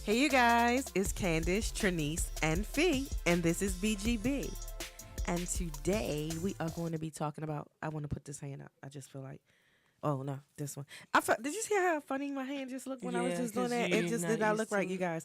Hey, you guys, it's Candice, Trinice, and Fee, and this is BGB. And today we are going to be talking about. I want to put this hand up. I just feel like. Oh no, this one. Did you see how funny my hand just looked when I was just doing that? It just did not look right, you guys.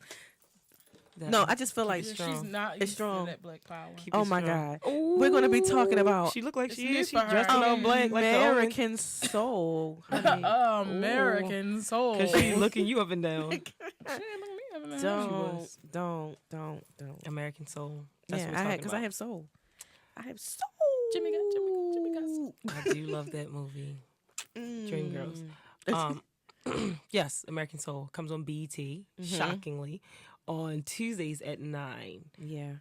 No, I just feel like she's not it's strong. That black power. Oh my God, we're going to be talking about. She look like she is. She for her. dressed in all black, like American Soul. honey. American Soul. because she looking you up and down. She ain't looking me up and down. Don't. American Soul. That's what we're Yeah, talking because about. I have soul. I have soul. Jimmy got soul. I do love that movie. Dreamgirls. Yes, American Soul comes on BET. Shockingly, on Tuesdays at 9. Yeah.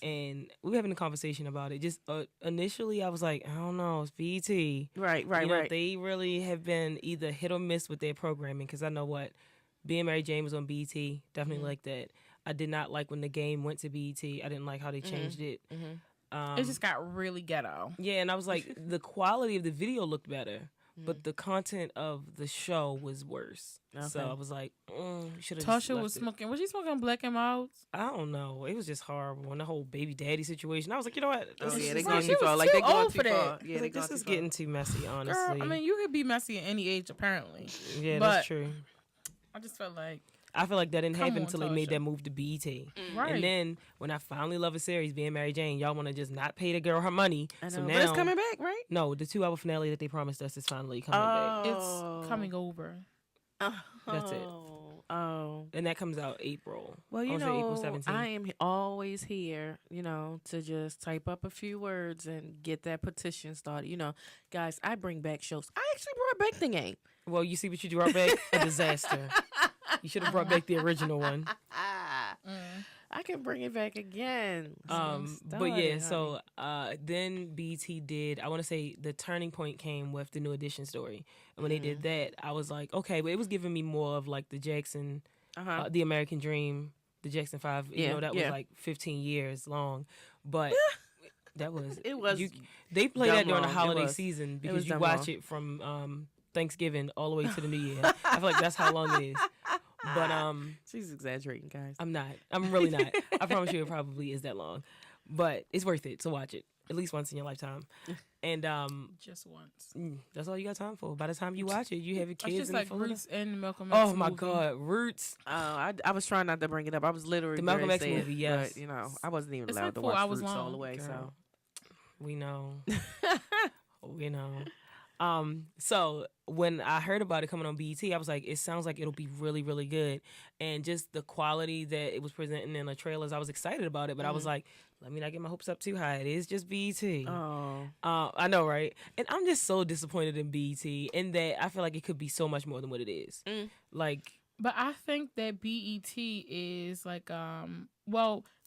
And we were having a conversation about it. Just initially, I was like, I don't know, it's BET. Right. You know, they really have been either hit or miss with their programming. Because I know what, Being Mary Jane was on BET. Definitely like that. I did not like when the game went to BET. I didn't like how they changed it. It just got really ghetto. Yeah, and I was like, the quality of the video looked better, but the content of the show was worse. Okay. So I was like, should have. Tasha was smoking. Was she smoking Black and Milds? I don't know. It was just horrible. And the whole baby daddy situation. I was like, you know what? Oh yeah, they Right, going she too was far. Like too they going old too for that. far. Yeah, Like, they this going is too far. getting too messy, honestly. Girl, I mean, you could be messy at any age, apparently. Yeah, but that's true. I just felt like. I feel like that didn't Come happen on, until they made Tasha. that move to BET. Right. And then when I finally love a series, Being Mary Jane, y'all want to just not pay the girl her money. I know. So now, But it's coming back, right? No, the 2-hour finale that they promised us is finally coming back. It's coming over. That's it. Oh. And that comes out April. Well, I you wanna say April know, 17th. I am always here, to just type up a few words and get that petition started. Guys, I bring back shows. I actually brought back the game. Well, you see what you brought back? A disaster. You should have brought back the original one. I can bring it back again. But yeah, so then BT did, I want to say the turning point came with the New Edition story. And when they did that, I was like, okay, but it was giving me more of like the Jackson, the American Dream, the Jackson 5, that was like 15 years long. But that was, It was they play that during the long. It holiday was. season It because was you dumb watch long. it from Thanksgiving all the way to the New Year. I feel like that's how long it is. But she's exaggerating, guys. I'm not. I'm really not. I promise you it probably is that long. But it's worth it to watch it at least once in your lifetime. And Just once. that's all you got time for. By the time you watch it, you have your It's kids just in like the photo. Roots and Malcolm X Oh my movie. God, Roots. I was trying not to bring it up. I was literally The Malcolm gonna X say it, movie, yes. But, I wasn't even It's allowed like to 4 watch hours Roots all long. the way. Girl. So We know. We know. So when I heard about it coming on BET, I was like, it sounds like it'll be really, really good. And just the quality that it was presenting in the trailers, I was excited about it. But I was like, let me not get my hopes up too high. It is just BET. I know, right? And I'm just so disappointed in BET in that I feel like it could be so much more than what it is. Like, But I think that BET is like,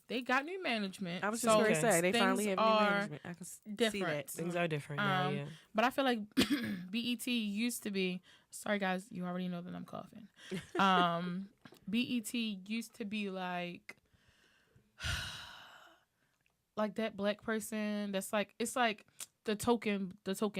they got new management. I was just so going to say they things finally have new are management. I can see different. that. things are different now, yeah. But I feel like BET used to be. Sorry, guys, you already know that I'm coughing. BET used to be like that black person. That's like it's like the token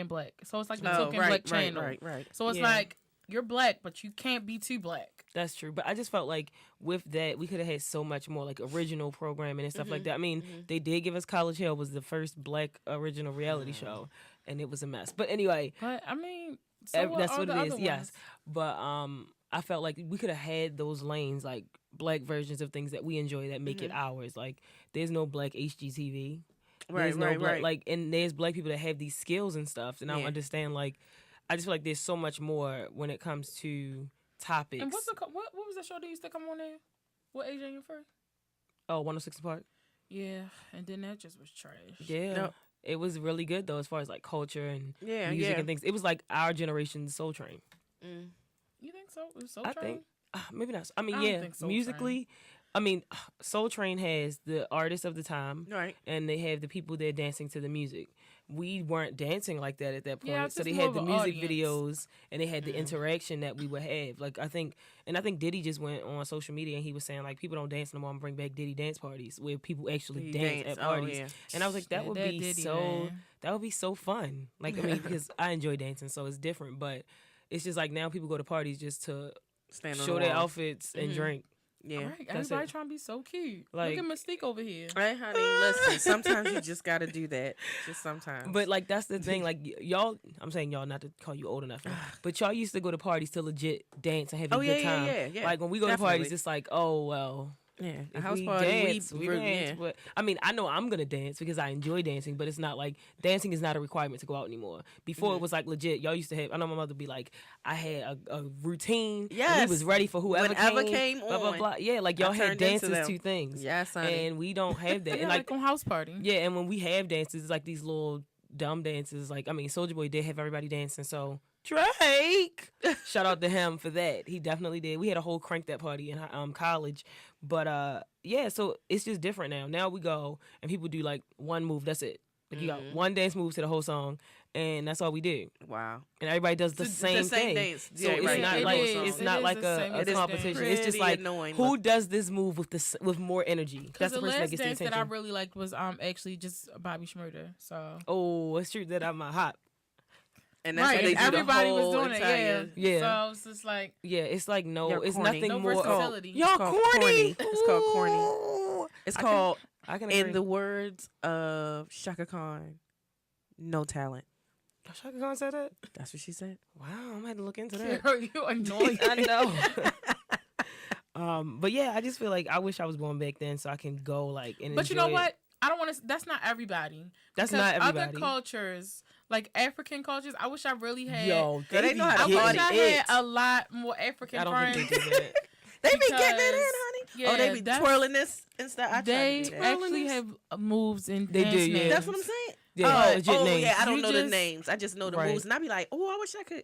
black. So it's like the token black channel. Right. So it's Yeah. like you're black, but you can't be too black. That's true. But I just felt like with that, we could have had so much more like original programming and stuff like that. I mean, they did give us College Hill was the first black original reality show, and it was a mess. But anyway, But I mean, so that's are what the it other is. ones. Yes. But I felt like we could have had those lanes, like black versions of things that we enjoy that make it ours. Like there's no black HGTV. There's no black, like, and there's black people that have these skills and stuff. And I don't understand, like, I just feel like there's so much more when it comes to topics. And what was the show that used to come on there? What age are you first? Oh, 106 Park? Yeah, and then that just was trash. Yeah. No. It was really good, though, as far as, like, culture and Yeah, music yeah. and things. It was, like, our generation's Soul Train. You think so? It was Soul I Train? think. Maybe not. I mean, I don't yeah, think Soul musically, I mean, Soul Train has the artists of the time. Right. And they have the people there dancing to the music. We weren't dancing like that at that point. Yeah, it's so they just had more the of an music audience. videos and they had the interaction that we would have. Like, I think Diddy just went on social media and he was saying, like, people don't dance no more. I'm bring back Diddy dance parties where people actually dance at parties. yeah. And I was like, that Yeah, would that be Diddy, so man. that would be so fun. Like, I mean, because I enjoy dancing, so it's different. But it's just like now people go to parties just to Stand on show the their wall. outfits and drink. Yeah. All right, That's everybody it. trying to be so cute. Like- Look at Mystique over here. Hey, honey, listen. Sometimes you just got to do that. Just sometimes. But like that's the thing, like y'all. I'm saying y'all not to call you old enough, but y'all used to go to parties to legit dance and have a good time. yeah. Like when we go to Definitely. parties, it's like, oh well. yeah, a If house we party. dance, we really- dance. yeah. But I mean, I know I'm gonna dance because I enjoy dancing. But it's not like dancing is not a requirement to go out anymore. Before it was like legit. Y'all used to have. I know my mother would be like, I had a routine. And Yes. we was ready for whoever Whenever came. came Blah blah on. blah. Yeah, like y'all I had turned into dances them. to things. Yes, honey. And we don't have that. Yeah, And like on house party. yeah, and when we have dances, it's like these little dumb dances. Like, I mean, Soulja Boy did have everybody dancing, so Drake, shout out to him for that. He definitely did. We had a whole crank that party in college, but yeah, so it's just different now. Now we go and people do like one move. That's it. Like you got one dance move to the whole song, and that's all we do. Wow. And everybody does the same thing. dance. So Yeah, it's right. not It like is. it's It not is like the a same as competition. dance. It's just Pretty like annoying who look. does this move with more energy. That's Because the the person that last gets the dance that attention. I really liked was actually just Bobby Schmurder. So Oh, it's true that I'm a hot. And that's right, what they and do the everybody was whole doing it. entire- Yeah. So it's just like Yeah, it's like no, You're it's corny. nothing no more. versatility. Y'all It's called corny. It's called corny. It's called, I can agree. in the words of Shaka Khan, no talent. Shaka Khan said that. That's what she said. Wow, I'm gonna have to look into that. you annoying. I know. But yeah, I just feel like I wish I was born back then so I can go like and. But you know enjoy what? it. I don't want to. That's not everybody. That's Because not everybody. Other cultures, like African cultures, I wish I really had. Yo, They be know how to I getting wish party. I it. had a lot more African I don't friends. think they do that. They be getting it in, Because- honey. Yeah, Oh, they be that's- twirling this and stuff. I try They to do that. actually have moves in They dance do, yeah. names. That's what I'm saying. Yeah, oh, legit names. yeah. I don't You know the just- names. I just know the Right. moves, and I be like, oh, I wish I could.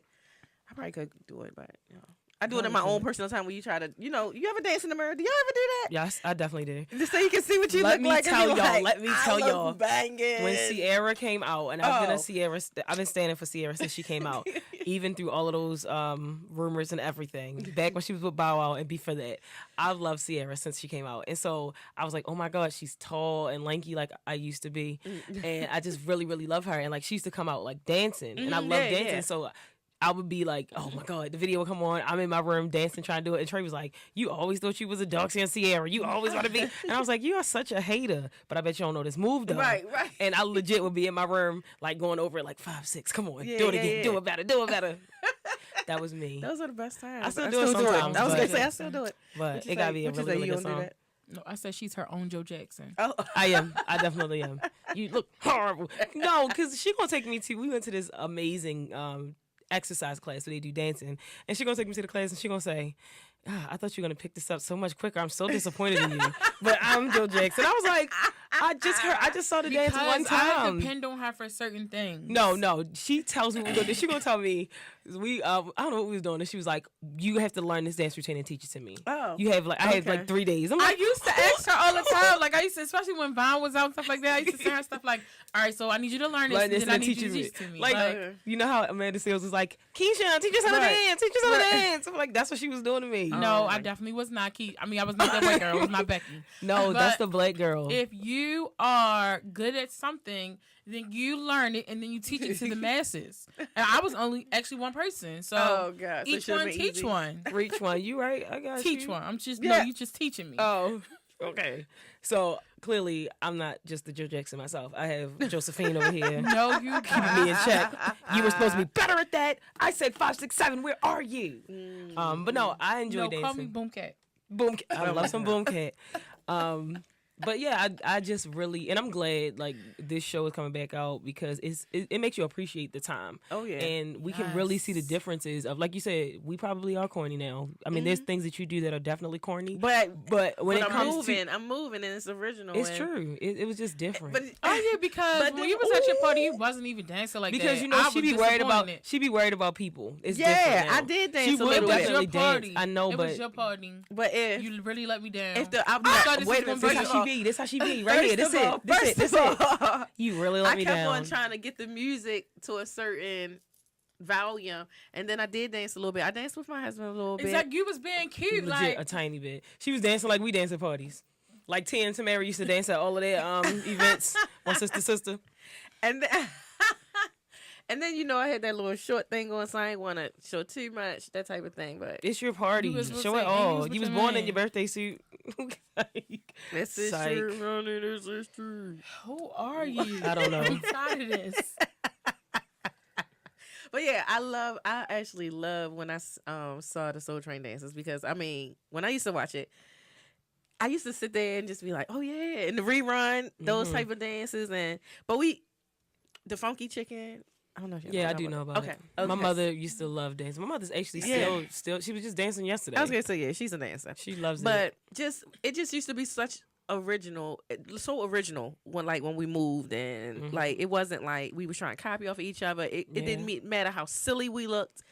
I probably could do it, but you know. I do it in my own personal time when you try to, you ever dance in the mirror? Do y'all ever do that? Yes, I definitely do. Just so you can see what you Let look me like. tell and be y'all, like, let me I tell look y'all. banging. When Sierra came out, and I've been Oh. a Sierra, I've been standing for Sierra since she came out, even through all of those rumors and everything. Back when she was with Bow Wow and before that, I've loved Sierra since she came out, and so I was like, oh my god, she's tall and lanky like I used to be, and I just really, really love her. And like she used to come out like dancing, and I love yeah, dancing, yeah. so. I would be like, oh my god, the video would come on. I'm in my room dancing, trying to do it. And Trey was like, you always thought you was a Darcy and Sierra. You always want to be. And I was like, you are such a hater. But I bet you don't know this move though. Right. And I legit would be in my room, like going over it like 5, 6. Come on, Yeah, do it yeah, again. yeah. Do it better. Do it better. That was me. Those are the best times. I still do it sometimes, I was but- gonna say I still do it. But What you it gotta say? be a What you really, say? really You good don't do song. that? No, I said she's her own Joe Jackson. Oh, I am. I definitely am. You look horrible. No, because she gonna take me to. We went to this amazing exercise class where they do dancing, and she gonna take me to the class, and she gonna say, I thought you were gonna pick this up so much quicker. I'm so disappointed in you. But I'm Joe Jackson. I was like, I just saw the dance one Because I time. depend on her for certain things. No. She tells me what we're gonna do. She gonna tell me I don't know what we was doing. And she was like, you have to learn this dance routine and teach it to me. Oh. You have I had Okay. like 3 days. I'm I like, used to ask her all the time. Like I used to, especially when Vine was out and stuff like that. I used to send her stuff like, "All right, so I need you to learn this, learn this and then I and need teach you to me. teach it to me." Like, you know how Amanda Seales was like, Keisha, teach us how to Right. dance. Teach us how to Right. dance. I'm like, that's what she was doing to me. no, Oh, I my- definitely was not I mean, I was not that white girl. It was my Becky. No, But that's the black girl. If you are good at something, then you learn it and then you teach it to the masses. And I was only actually one person, so Oh God. So it each should've one been teach easy. one. Reach one. You right. I got Teach you. one. I'm just Yeah. no, you just teaching me. Oh, okay. So clearly, I'm not just the Joe Jackson myself. I have Josephine over here. No, you Keeping me in check. You were supposed to be better at that. I said 5, 6, 7. Where are you? But no, I enjoy no, dancing. call me Boomcat. Boom. I love some Boom Cat. But yeah, I just really, and I'm glad like this show is coming back out because it makes you appreciate the time. Oh yeah. And we can really see the differences of, like you said, we probably are corny now. I mean, there's things that you do that are definitely corny. but when it I'm comes moving, I'm moving, and it's original. it's and, true. It was just different. But Oh yeah, because But when then- you was at your party, you wasn't even dancing like because that. you know I she was be worried about disappointed. people. It's Yeah, different now. I did dance She a would little It was bit. definitely your dance. party. I know, it but was your party. but if You really let me down. if the I'm I not, thought this wait was a minute. gonna this First how of she all, be. This how she be. Right here. This first of all- it. This first it. of This it. all, You really let I me kept down. on trying to get the music to a certain volume, and then I did dance a little bit. I danced with my husband a little bit. It's like you was being cute, Legit, like a tiny bit. She was dancing like we dance at parties. Like Tia and Tamara used to dance at all of their events on Sister Sister. And then, And then I had that little short thing on, so I ain't want to show too much, that type of thing. But It's your party. You was Show saying, it all. you was You was with born your in your man. birthday suit. this is Psych. true, Ronnie. This is true. Who are you? I don't know. I'm tired of this. But yeah, I actually love when I saw the Soul Train dances, because I mean, when I used to watch it, I used to sit there and just be like, oh yeah, and the rerun those type of dances, but the Funky Chicken. I don't know if you Yeah, I do know about it. Okay. My mother used to love dancing. My mother's actually still. She was just dancing yesterday. I was gonna say, yeah, she's a dancer. She loves it. But it just used to be so original when we moved, and like it wasn't like we were trying to copy off of each other. It didn't matter how silly we looked.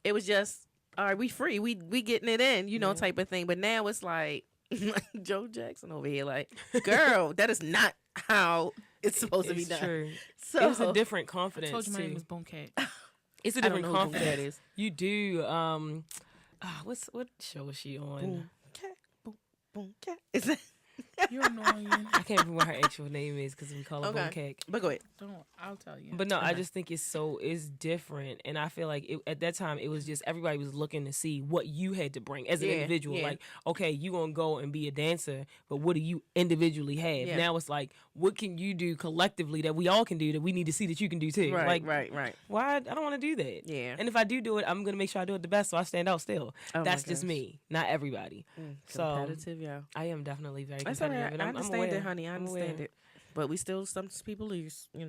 It was just, all right, we free, we getting it in, type of thing. But now it's like Joe Jackson over here, like, girl, that is not how it's supposed to be done. True. So It was a different I confidence told you my too. name was Boomcat. It's a I don't different know who confidence. that is. You do. What show was she on? Boom cat, boom boom cat. Is that? You're annoying. I can't remember what her actual name is because we call her Okay. Cake. But go ahead. Don't. I'll tell you. But no, I just think it's different, and I feel like at that time it was just everybody was looking to see what you had to bring as an individual. yeah. Like, okay, you gonna go and be a dancer, but what do you individually have? Yeah. Now it's like, what can you do collectively that we all can do that we need to see that you can do too? Right, like, right. why? I don't want to do that. Yeah. And if I do it, I'm gonna make sure I do it the best, so I stand out still. Oh my That's just gosh. me, not everybody. So Competitive, yeah. I am definitely very That's all competitive. right. And I I'm understand aware. it, honey. I I'm understand aware. it. But we still, some people lose, I'm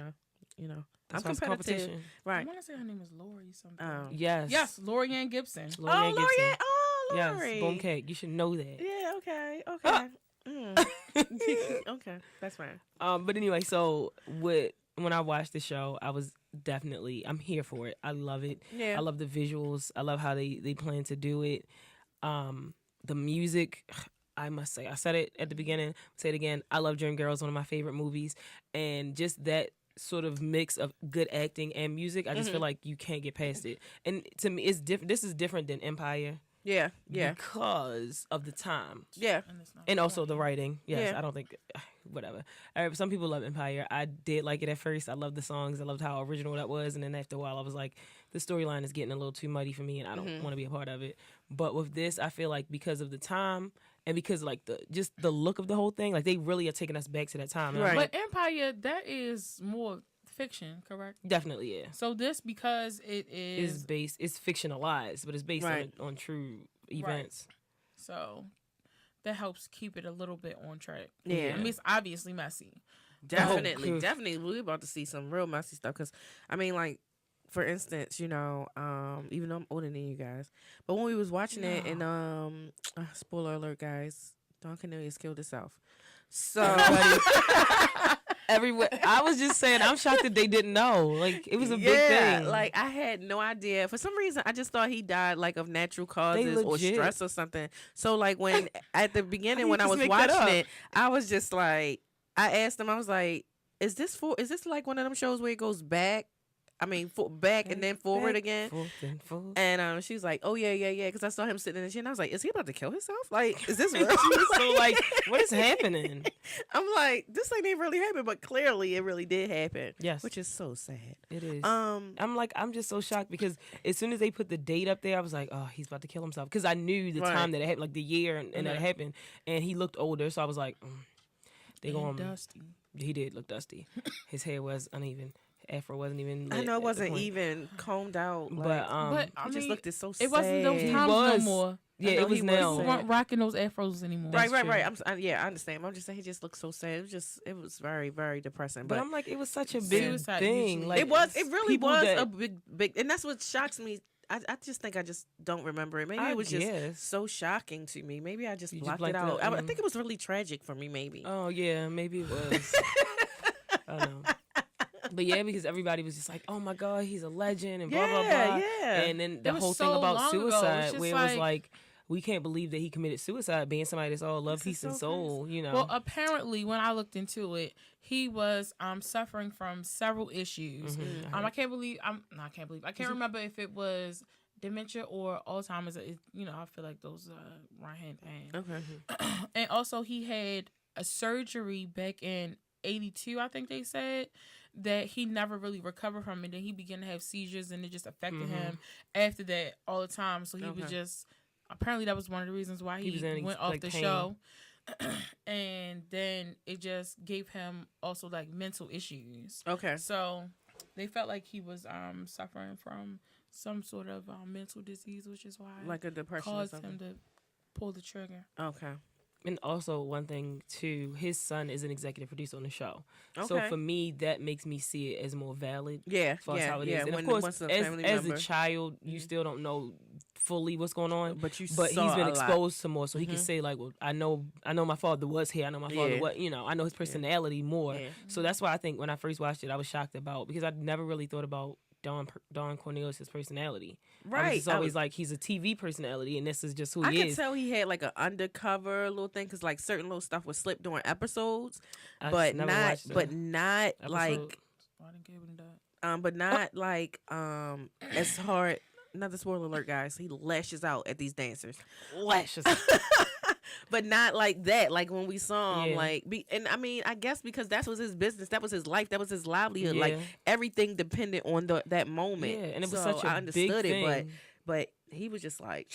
That's why it's competitive. competition. I Right. want to say her name was Lori something. Yes. Yes, Lori Ann Gibson. Lori Ann Gibson. Lori. Oh, Yes, Lori. Boom Cake. You should know that. Yeah, okay. Okay, that's fine. But anyway, so when I watched the show, I'm here for it. I love it. Yeah. I love the visuals. I love how they plan to do it. The music, I must say, I said it at the beginning, say it again. I love Dreamgirls, one of my favorite movies, and just that sort of mix of good acting and music, I just feel like you can't get past it. And to me, it's different. This is different than Empire. Yeah. Because of the time. Yeah. And also the writing. Yes, Yeah. I don't think, whatever. Some people love Empire. I did like it at first. I loved the songs. I loved how original that was. And then after a while, I was like, the storyline is getting a little too muddy for me, and I don't want to be a part of it. But with this, I feel like because of the time and because like the look of the whole thing, like they really are taking us back to that time. And I'm Right. But Empire, that is more fiction, correct? definitely, yeah. So this, because it is, It's fictionalized, but it's based Right. on true events. so that helps keep it a little bit on track. Yeah. I mean, it's obviously messy. Definitely. Oh, Definitely. We're about to see some real messy stuff. Because, I mean, like, for instance, even though I'm older than you guys, but when we was watching it, and spoiler alert, guys, Don Cornelius killed himself. So Everywhere. I was just saying, I'm shocked that they didn't know. Like, it was a big thing. like I had no idea. For some reason, I just thought he died like of natural causes or legit- stress or something. So like when at the beginning you when I just was make that up? watching it, I was just like, I asked him, I was like, is this like one of them shows where it goes back? I mean, back and then forward again. Forth and forth. And she's like, oh yeah, because I saw him sitting in the chair, and I was like, is he about to kill himself? Like, is this real? So, like, what is happening? I'm like, this ain't even really happened, but clearly it really did happen. Yes. Which is so sad. It is. Um, I'm just so shocked because as soon as they put the date up there, I was like, oh, he's about to kill himself. Because I knew the Right. time that it happened, like the year and that it happened. And he looked older, so I was like, they And going dusty. He did look dusty. His hair was uneven. Afro wasn't even lit I know at it the wasn't point. even combed out, But But he I just mean, looked so sad. it wasn't those He times no was. more. Yeah, I know it was he was now. sad. People weren't rocking those afros anymore. That's right. true. I understand. I'm just saying he just looked so sad. It was very, very depressing. But But I'm like, it was such a big Suicide thing. usually Like it really people was that- a big, and that's what shocks me. I just think I just don't remember it. Maybe I it was just guess. so shocking to me. Maybe I just You just blocked blanked it it out. out, I think it was really tragic for me. Maybe. Oh yeah, maybe it was. I don't know. But yeah, because everybody was just like, "Oh my God, he's a legend," and blah blah blah. Yeah. And then the was whole so thing about long ago. It's suicide, just where it was like, we can't believe that he committed suicide, being somebody that's all love, This is peace, and so soul. You know. Well, apparently, when I looked into it, he was suffering from several issues. Mhm. I can't remember if it was dementia or Alzheimer's. I feel like those run hand in hand. Okay. And also, he had a surgery back in '82, I think they said, that he never really recovered from it. Then he began to have seizures, and it just affected him after that all the time. So he was just, apparently that was one of the reasons why he went off the show. And then it just gave him also like mental issues. Okay. So they felt like he was suffering from some sort of mental disease, which is why like a depression caused or something. him to pull the trigger. Okay. And also one thing too, his son is an executive producer on the show. Okay. So for me, that makes me see it as more valid. Yeah. As far as how it is. And When, of course, once a as family a member, child, you still don't know fully what's going on. but he's saw been a exposed to more, so he can say like, "Well, I know my father was here. I know my father what I know his personality more." Yeah. So that's why I think when I first watched it, I was shocked about because I never really thought about Don Cornelius' personality. Right. It's always like he's a TV personality, and this is just who I he could is. tell he had like an undercover little thing because like certain little stuff would slip during episodes, I but just never not, watched the but not episode. like, I didn't give him that. but not like as hard. Another spoiler alert, guys. He lashes out at these dancers. Lashes. But not like that. Like when we saw him, Yeah. and I mean, I guess because that was his business, that was his life, that was his livelihood. Like Yeah. everything depended on that moment. Yeah, and it was So such a I understood big it, thing. but he was just like,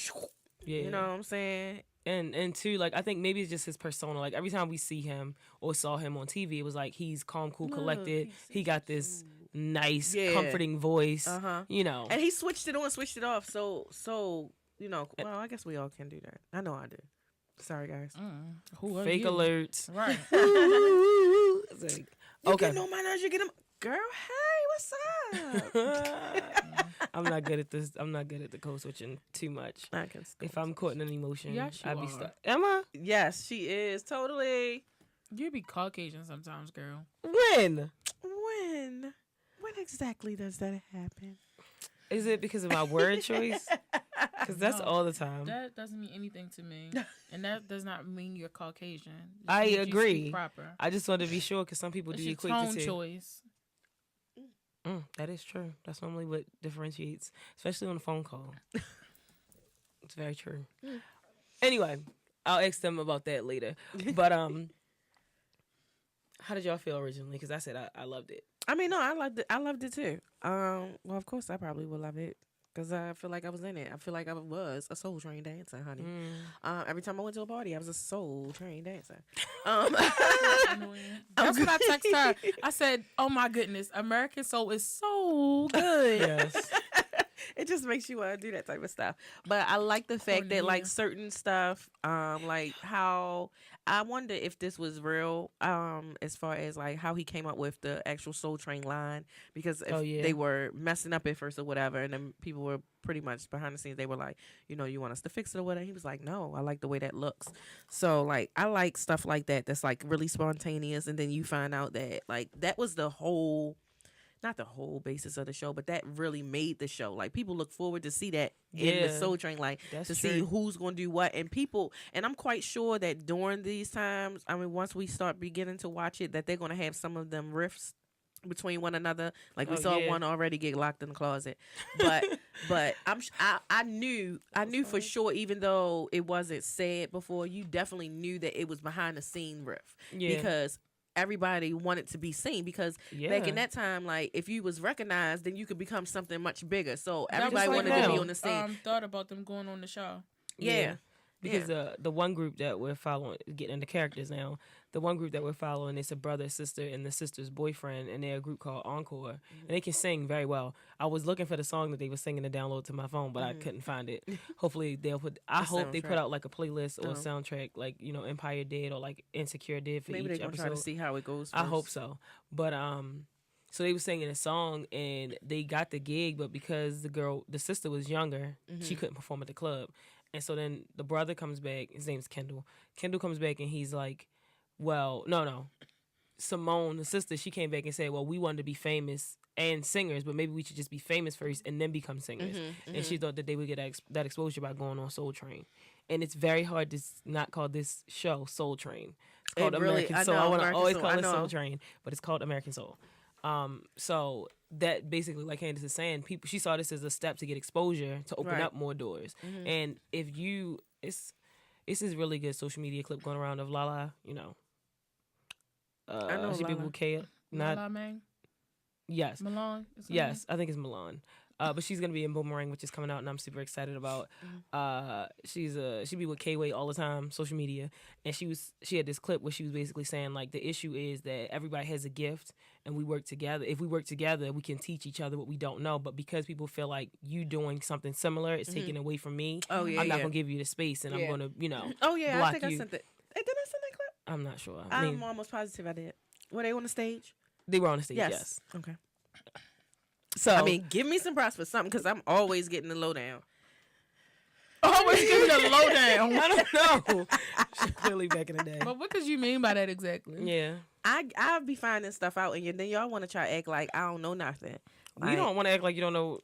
Yeah. you know what I'm saying? And two, like I think maybe it's just his persona. Like every time we see him or saw him on TV, it was like he's calm, cool, collected. He got this nice, comforting voice. You know. And he switched it on, switched it off. So well, I guess we all can do that. I know I do. Sorry, guys. Who are Fake you? alerts. Right. It's like, You okay. get on my nerves. You get him, girl. Hey, what's up? I'm not good at this. I'm not good at the code switching too much. I can. If I'm caught in an emotion, Yes, you I'd be are. stuck. Am I? Yes, she is totally. You be Caucasian sometimes, girl. When? When exactly does that happen? Is it because of my word choice? Because that's No, all the time. That doesn't mean anything to me, and that does not mean you're Caucasian. It I means you agree. speak proper. I just wanted to be sure because some people It's do your equate tone the two. choice. That is true. That's normally what differentiates, especially on a phone call. It's very true. Anyway, I'll ask them about that later. But how did y'all feel originally? Because I said I loved it. I mean, no, I loved it too. Well, of course, I probably would love it because I feel like I was in it. I feel like I was a Soul Train dancer, honey. Every time I went to a party, I was a Soul Train dancer. That's what I texted her. I said, "Oh my goodness, American Soul is so good." Yes. It just makes you want to do that type of stuff. But I like the fact that like certain stuff, like how I wonder if this was real, as far as like how he came up with the actual Soul Train line, because if they were messing up at first or whatever, and then people were pretty much behind the scenes, they were like, you want us to fix it or whatever. He was like, no, I like the way that looks. So like I like stuff like that that's like really spontaneous, and then you find out that like that was the whole. Not the whole basis of the show, but that really made the show. Like people look forward to see that in the Soul Train, like That's to true. see who's going to do what. And I'm quite sure that during these times, I mean, once we start beginning to watch it, that they're going to have some of them riffs between one another. Like we saw one already get locked in the closet, but I knew for sure, even though it wasn't said before, you definitely knew that it was behind the scene riff because everybody wanted to be seen, because back in that time, like if you was recognized, then you could become something much bigger. So everybody wanted to be on the scene. Thought about them going on the show. Yeah. Because the one group that we're following, getting into characters now, the one group that we're following is a brother, sister, and the sister's boyfriend, and they're a group called Encore, and they can sing very well. I was looking for the song that they were singing to download to my phone, but I couldn't find it. Hopefully they'll put. I hope they put out like a playlist or a soundtrack, like Empire did or like Insecure did for Maybe each they're gonna episode. try to see how it goes first. I hope so, but so they were singing a song and they got the gig, but because the sister was younger, she couldn't perform at the club. And so then the brother comes back. His name's Kendall. Kendall comes back and he's like, well, no. Simone, the sister, she came back and said, well, we wanted to be famous and singers, but maybe we should just be famous first and then become singers. And she thought that they would get that exposure by going on Soul Train. And it's very hard to not call this show Soul Train. It's called American Soul. I want to always call it Soul Train, but it's called American Soul. So that basically, like Candace is saying, she saw this as a step to get exposure, to open up more doors. And if it's this really good social media clip going around of Lala, I know she be with K. Not yes, Milan. Yes, I think it's Milan. But she's gonna be in Boomerang, which is coming out, and I'm super excited about. She be with K-Way all the time, social media, and she had this clip where she was basically saying like the issue is that everybody has a gift and we work together. If we work together, we can teach each other what we don't know. But because people feel like you doing something similar is taken away from me, I'm not gonna give you the space, and I'm gonna Oh yeah, block I think you. I sent it. Did I send that clip? I'm not sure. I'm almost positive I did. Were they on the stage? They were on the stage. Yes. Okay. So I mean, give me some props for something because I'm always getting the lowdown. Always giving the lowdown. I don't know. Clearly back in the day. But what did you mean by that exactly? Yeah. I'll be finding stuff out, and then y'all want to try to act like I don't know nothing. We don't want to act like you don't know.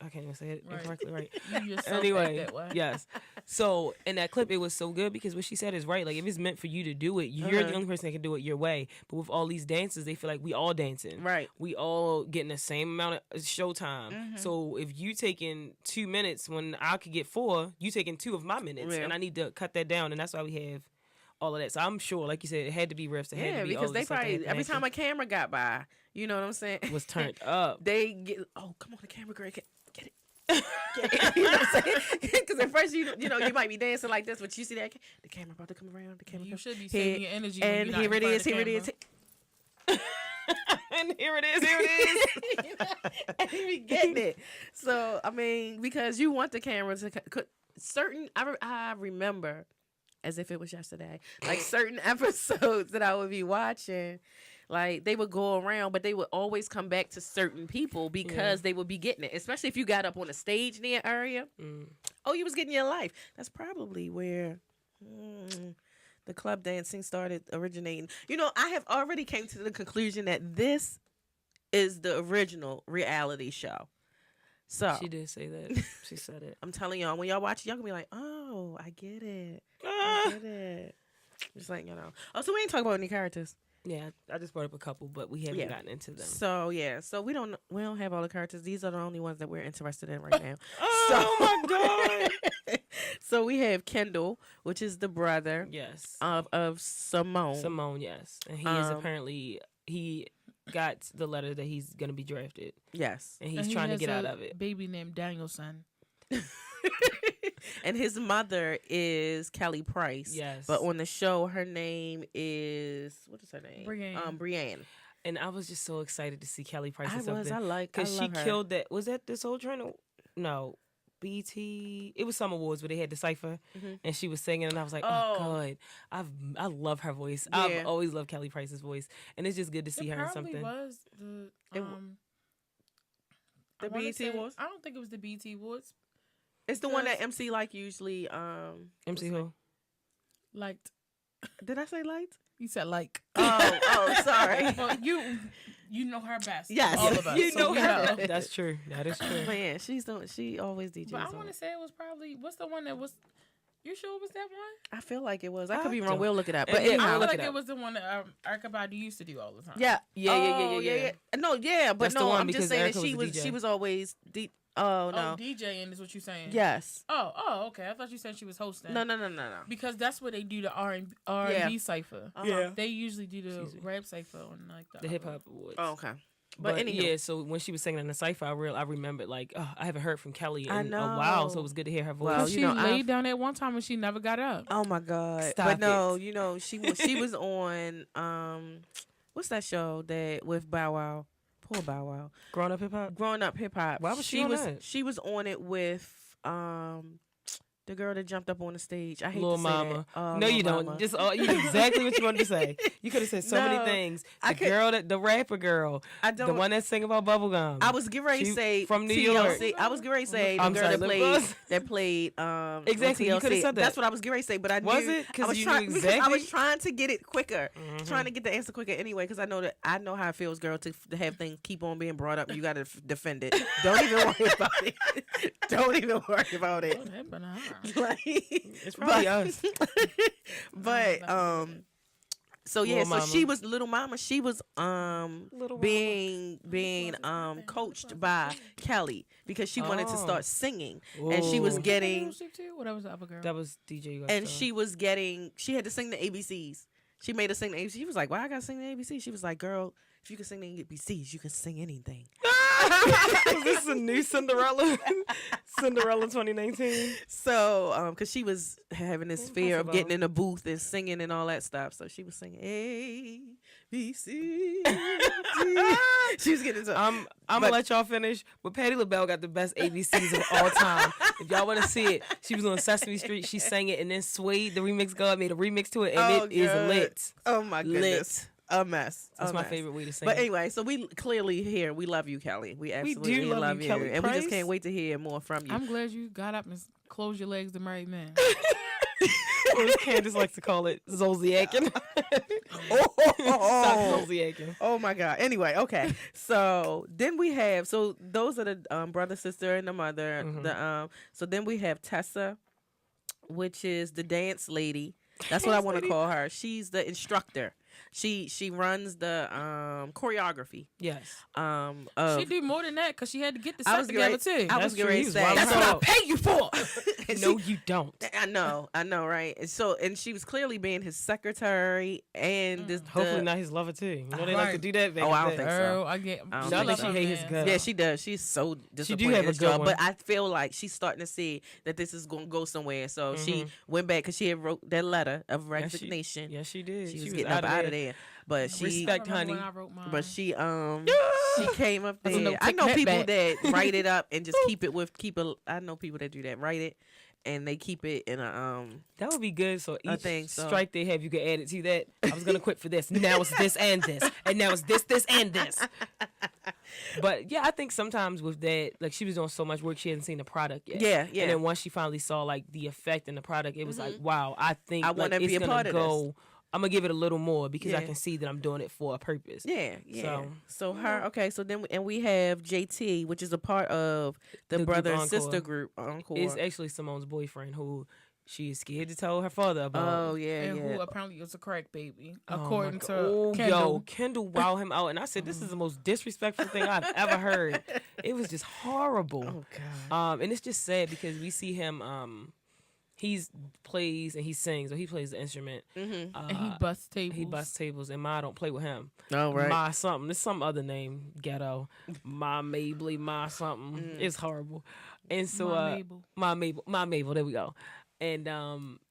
I can't even say it incorrectly, right? You yourself Anyway, act that way. yes. So in that clip, it was so good because what she said is right. Like if it's meant for you to do it, you're the only person that can do it your way. But with all these dances, they feel like we all dancing. Right. We all getting the same amount of showtime. So if you taking 2 minutes when I could get 4, you taking 2 of my minutes, and I need to cut that down, and that's why we have all of that. So I'm sure, like you said, it had to be riffs. It had to be because they this, like, probably every time a camera got by, you know what I'm saying, was turned up. They get, oh come on, the camera girl, get it. You know what I'm saying? Because at first you might be dancing like this, but you see that the camera about to come around. The camera. You should be saving your energy. And when here it is. Here it is. And here it is. Here it is. And he be getting it. So I mean, because you want the camera to certain. I remember as if it was yesterday. Like certain episodes that I would be watching. Like, they would go around, but they would always come back to certain people because they would be getting it. Especially if you got up on a stage near area. Oh, you was getting your life. That's probably where the club dancing started originating. You know, I have already came to the conclusion that this is the original reality show. So she did say that. She said it. I'm telling y'all, when y'all watch it, y'all gonna be like, oh, I get it. I get it. Just like, you know. Oh, so we ain't talking about any characters. Yeah, I just brought up a couple, but we haven't gotten into them. So we don't have all the characters. These are the only ones that we're interested in right now. Oh my god! So we have Kendall, which is the brother, of Simone. Simone, yes, and he is apparently he got the letter that he's gonna be drafted. Yes, and he's trying to get out of it. Baby named Danielson. And his mother is Kelly Price. Yes. But on the show, her name is, what is her name? Brienne. And I was just so excited to see Kelly Price in something. Because she killed that. Was that this whole trend? No. BT. It was some awards where they had the cipher, and she was singing, and I was like, oh god, I love her voice. Yeah. I've always loved Kelly Price's voice, and it's just good to see her in something. It was the BET Awards? I don't think it was the BET Awards. It's the one that MC like usually. MC who? Liked. Did I say liked? You said like. Oh, sorry. Well, you know her best. Yes, all of us. You know her. That's true. That is true. Man, she always DJs. But I want to say it was probably what's the one that was. You sure it was that one? I feel like it was. I could be wrong. We'll look it up. But I feel like it was the one that Erykah Badu used to do all the time. Yeah. No, but that's no, I'm just saying that she was always Oh no, DJing is what you're saying. Yes. Oh, okay. I thought you said she was hosting. No. Because that's where they do the R&B cipher. Yeah. They usually do the rap cipher on like the hip hop awards. Oh, okay. But anyway. Yeah, so when she was singing in the cipher, I remembered like, I haven't heard from Kelly in a while, so it was good to hear her voice. Well, she laid down at one time and she never got up. Oh my god! But no, you know she was on what's that show that with Bow Wow? Poor Bow Wow. Growing Up Hip Hop. Why was she on that? She was on it with the girl that jumped up on the stage. I hate Lil to say Mama. That. No, you don't. Just you know exactly what you wanted to say. You could have said so many things. The rapper girl. The one that sang about bubblegum. I was getting ready to say from New York. York. I was getting ready to say the girl that played exactly. You could have said that. That's what I was getting ready to say, but I was knew, it because you knew exactly. Because I was trying to get it quicker, trying to get the answer quicker anyway. Because I know how it feels, girl, to have things keep on being brought up. You got to defend it. Don't even worry about it. Don't even worry about it. What happened to her? Like, it's probably us. But so yeah, so she was Little Mama. She was being coached by Kelly because she wanted to start singing. Ooh. And she was getting what was the other girl? That was DJ. And she was getting. She had to sing the ABCs. She made us sing the ABC. She was like, "Why I gotta sing the ABC?" She was like, "Girl, if you can sing the ABCs, you can sing anything." Is this a new Cinderella? Cinderella 2019. So, because she was having this fear of getting in the booth and singing and all that stuff, so she was singing A B C. She was getting. I'm gonna let y'all finish, but Patti LaBelle got the best ABCs of all time. If y'all want to see it, she was on Sesame Street. She sang it, and then Suede, the remix girl, made a remix to it, and it is lit. Oh my goodness. A mess. That's my favorite way to sing. But anyway, so we clearly here. We love you, Kelly. We absolutely do love you, Kelly and Price. we just can't wait to hear more from you. I'm glad you got up and closed your legs to married men. Or as Candace likes to call it, Zolziaking. Stop Zolziaking. Oh my God. Anyway, okay. So then we have those are the brother, sister, and the mother. Mm-hmm. So then we have Tessa, which is the dance lady. That's what I want to call her. She's the instructor. She runs the choreography. Yes. She do more than that because she had to get the set together too. I was going to say that's what I pay you for. No, you don't. I know, right? And she was clearly being his secretary and hopefully not his lover too. You know they like to do that. I don't think so. I get. I don't think she hates his guts. Yeah, she does. She's so disappointed. She do have a good one. But I feel like she's starting to see that this is going to go somewhere. So she went back because she had wrote that letter of resignation. Yes, she did. She was getting up out of there. But she respect, honey. But she came up there. I know people that write it up and just I know people that do that. Write it and they keep it in a that would be good. So each thing, strike they have, you can add it to that. I was gonna quit for this. Now it's this and this, and now it's this and this. But yeah, I think sometimes with that, like she was doing so much work, she hadn't seen the product yet. Yeah. And then once she finally saw like the effect in the product, it was like, wow, I think I want to be a part of this. I'm gonna give it a little more because I can see that I'm doing it for a purpose. Yeah. So her, okay. So then, we have JT, which is a part of the brother and sister group. Encore. It's actually Simone's boyfriend who she is scared to tell her father about. Oh yeah, and who apparently is a crack baby, according to Kendall. Yo, Kendall wowed him out, and I said, "This is the most disrespectful thing I've ever heard." It was just horrible. Oh God. And it's just sad because we see him. He plays and he sings, or he plays the instrument. And he busts tables. He busts tables, and Ma don't play with him. Oh, right. Ma something. There's some other name, ghetto. Ma Mabel, Ma something. It's horrible. And so, Ma Mabel, there we go. And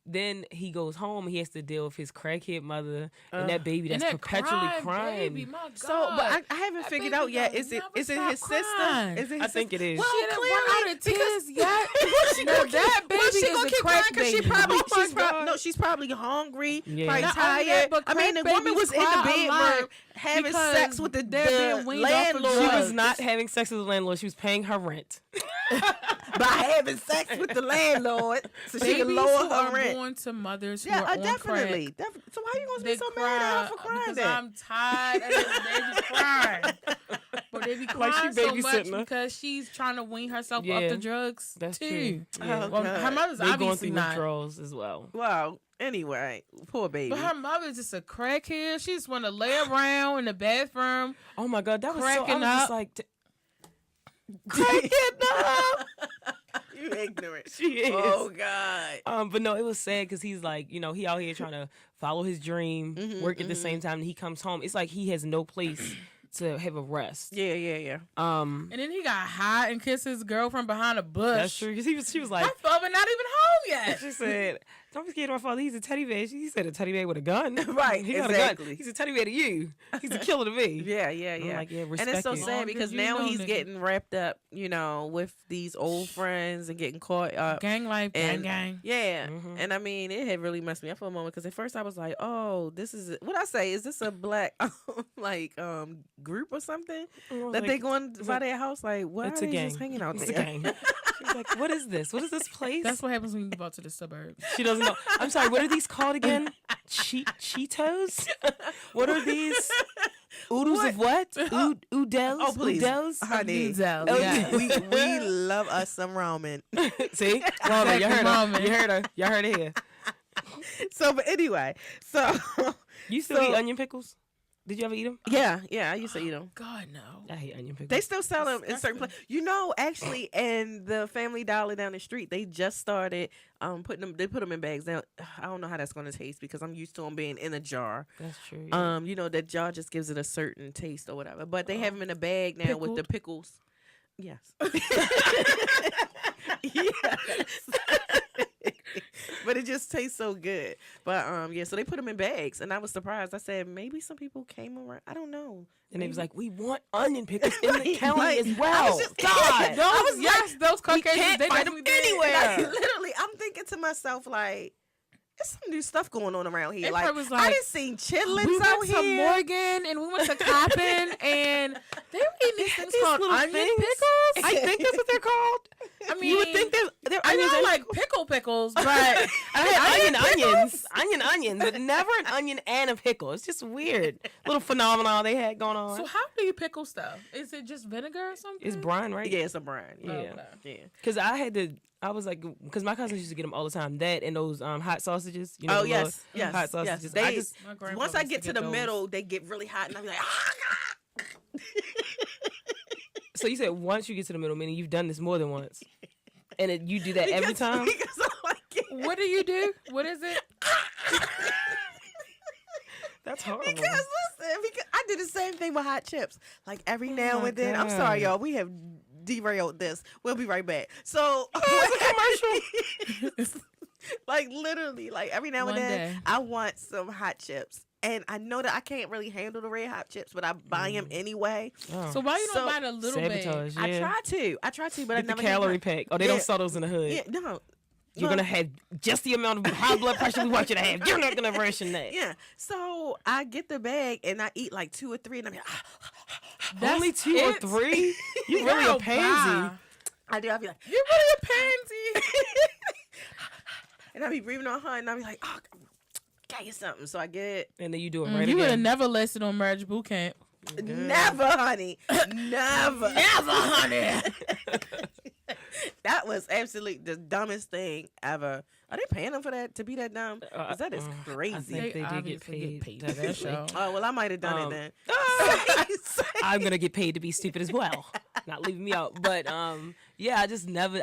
then he goes home. He has to deal with his crackhead mother and that baby that's perpetually crying. Baby, my God. So, but I haven't figured out yet. Is it his sister? Is it? I think it is. Well, she didn't run out of tears yet. That baby is a crack baby. She's probably hungry, Yeah. probably Not only tired. that, but the crack woman was in babies the cry a lot bedroom having because sex with the they're being weaned off of landlord. She drugs. was not having sex with the landlord. She was paying her rent. by having sex with the landlord, so she can lower her rent. Born to mothers who Yeah, are on definitely. crack. So why are you gonna be so mad at her for crying? Because then? I'm tired of this baby crying. But they be crying Like she so much babysitting her. because she's trying to wean herself Yeah, off the drugs that's too. true. Yeah. Oh, Well, God. her mother's They're going obviously through not. withdrawals as well. Wow. Anyway, poor baby. But her mother's just a crackhead. She just want to lay around in the bathroom. Oh my God, that was Cracking I was just up. like, cracking up. You ignorant. she is. Oh God. But no, it was sad because he's like, he out here trying to follow his dream, work at the same time. And he comes home. It's like he has no place to have a rest. Yeah. And then he got high and kissed his girlfriend behind a bush. That's true. Because she was like, my father not even home yet. she said, "Don't be scared of my father. He's a teddy bear." He said a teddy bear with a gun. Right, He got exactly. a gun. He's a teddy bear to you. He's a killer to me. Yeah. I'm like, yeah, And respect it's so it. sad Long because as you now know, he's nigga. getting wrapped up, with these old friends and getting caught up. Gang life, And- gang. Yeah, and I mean, it had really messed me up for a moment because at first I was like, "Oh, this is what I say. Is this a black group or something that they going by their house? Like, why It's are a they gang. just hanging out It's there?" a gang. She's like, "What is this? What is this place?" That's what happens when you move out to the suburbs. She doesn't know. I'm sorry. What are these called again? Cheetos? What are these? Oodles of what? Oodles? Oh, please, Oodles? honey. Udels, Oh, yeah. we love us some ramen. See? Ramen. You heard her. Ramen. You heard her. You heard it here. So, but anyway, so You still eat onion pickles? Did you ever eat them? Yeah, I used to eat them. God, no. I hate onion pickles. They still sell them in certain places. Actually, in the Family Dollar down the street, they just started putting them. They put them in bags. Now, I don't know how that's going to taste because I'm used to them being in a jar. That's true. Yeah. That jar just gives it a certain taste or whatever. But they have them in a bag now with the pickles. Yes. Yes. But it just tastes so good. But so they put them in bags, and I was surprised. I said maybe some people came around. I don't know. And they was like, we want onion pickles in the county as well. God, those Caucasians, they find them anywhere. Like, literally, I'm thinking to myself like, there's some new stuff going on around here. Like, was I didn't see chitlins we out went here. to Morgan and we went to Coppin and they were eating these things called onion pickles. I think that's what they're called. I mean, you would think they're onions. I know like pickles, but I had onions, but never an onion and a pickle. It's just weird. Little phenomenon they had going on. So how do you pickle stuff? Is it just vinegar or something? It's brine, right? Yeah, it's a brine. Yeah. Yeah. Because I was like, because my cousins used to get them all the time. That and those hot sausages. You Oh know, yes. hot sausages. Yes. Once I get to the middle, they get really hot, and I'm like, So you said once you get to the middle, meaning you've done this more than once, and you do that every time. Because I like it. What do you do? What is it? That's horrible. Because I did the same thing with hot chips. Like every now and then. I'm sorry, y'all. We have derailed this. We'll be right back. So commercial. Like literally, like every now and then, I want some hot chips. And I know that I can't really handle the red hot chips, but I buy them anyway. Oh. So why you don't buy the little bag? Yeah. I try to, but Get I never the calorie pack. Oh, they don't sell those in the hood. Yeah, no. You're going to have just the amount of high blood pressure we want you to have. You're not going to ration that. Yeah. So I get the bag and I eat like 2 or 3 and I'm like, only 2 or 3? You really a pansy. I do. I'll be like, you're really a pansy. And I'll be breathing on her and I'll be like, oh, got you something. So I get it. And then you do it right You would have again. never listed on marriage boot camp. Never, honey. Never, honey. That was absolutely the dumbest thing ever. Are they paying them for that to be that dumb? Because that is crazy. I think they do get paid. For that show. Oh well, I might have done it then. I'm gonna get paid to be stupid as well. Not leaving me out, but yeah,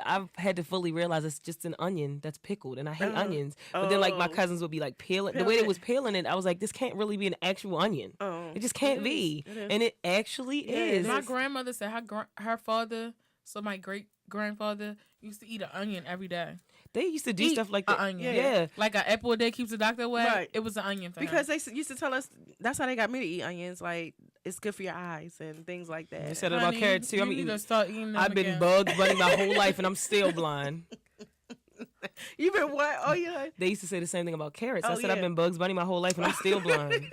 I've had to fully realize it's just an onion that's pickled, and I hate onions. But then like my cousins would be like peeling the way they was peeling it. I was like, this can't really be an actual onion. It just can't be, and it actually is. My grandmother said her father, so my great grandfather used to eat an onion every day. They used to do stuff like that. Onion. Yeah. Like an apple a day keeps the doctor away. Right. It was an onion thing. Because they used to tell us that's how they got me to eat onions. Like it's good for your eyes and things like that. You said it about carrots too. I've been Bugs Bunny my whole life and I'm still blind. You been what? Oh yeah. They used to say the same thing about carrots. I said I've been Bugs Bunny my whole life and I'm still blind.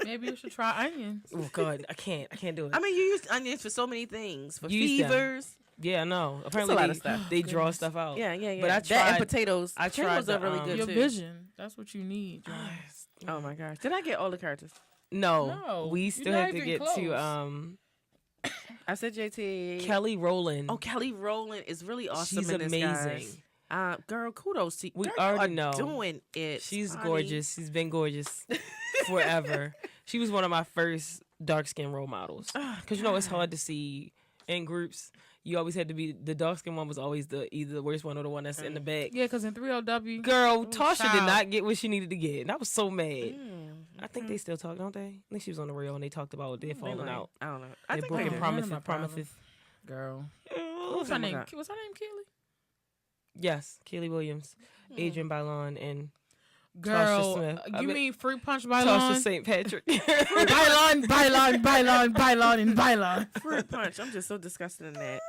Maybe you should try onions. Oh God, I can't do it. I mean, you use onions for so many things. For fevers. Yeah, no. Apparently they draw stuff out. Yeah. But I tried that and potatoes. Potatoes are really good your too. Vision. That's what you need. Oh my gosh. Did I get all the characters? No. We still have to get to I said JT. Kelly Rowland. Oh, Kelly Rowland is really awesome. She's in this, amazing. Guys. Girl, kudos to you. We Girl, already you know. Doing it. She's honey. gorgeous. She's been gorgeous forever. She was one of my first dark skin role models. Because it's hard to see in groups. You always had to be the dark skin one was always either the worst one or the one that's in the back. Yeah, because in 3LW, girl, Tasha did not get what she needed to get, and I was so mad. I think they still talk, don't they? I think she was on the real and they talked about their falling out. I don't know. They're broken promises. Girl, what's her name? What's her name? Keely. Yes, Keely Williams, Adrian Bailon, and girl. Smith. You mean Fruit Punch Bailon? Tasha St. Patrick. Bailon, and Bailon. Fruit Punch. I'm just so disgusted in that.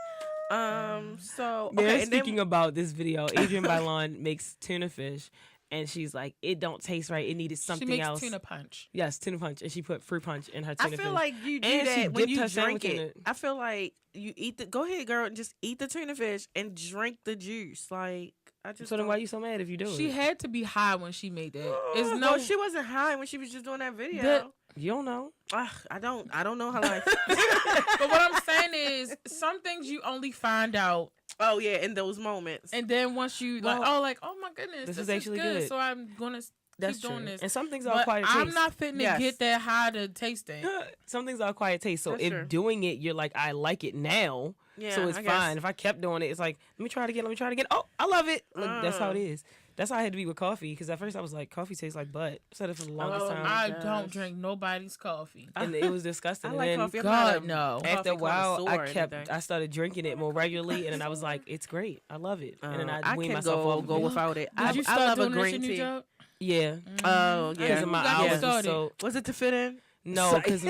So okay. Speaking about this video, Adrian Bailon makes tuna fish, and she's like, "It don't taste right. It needed something else." She makes tuna punch. Yes, tuna punch, and she put fruit punch in her tuna fish. I feel like you do and that when you drink it. it. I feel like you eat go ahead, girl, and just eat the tuna fish and drink the juice. Like I just. So then, why are you so mad if you do it? She had to be high when she made that. No, she wasn't high when she was just doing that video. You don't know. I don't know her life. But what I'm saying is, some things you only find out. Oh yeah, in those moments. And then once you oh my goodness, this is actually good. So I'm gonna keep doing this. And some things are but acquired taste. I'm not fitting to get that high to taste it. Some things are acquired taste. So if doing it, you're like, I like it now. Yeah, so it's fine. If I kept doing it, it's like, let me try it again. Oh, I love it. Look, that's how it is. That's how I had to be with coffee. Because at first I was like, coffee tastes like butt. I said it for the longest time. I don't drink nobody's coffee. And it was disgusting. I like coffee. God, no. After a while, I started drinking it more regularly. And then I was like, it's great. I love it. And then I weaned myself off. Go without it. Did you start doing this in your job? Yeah. Oh, yeah. Because of my hours. So, was it to fit in? No, because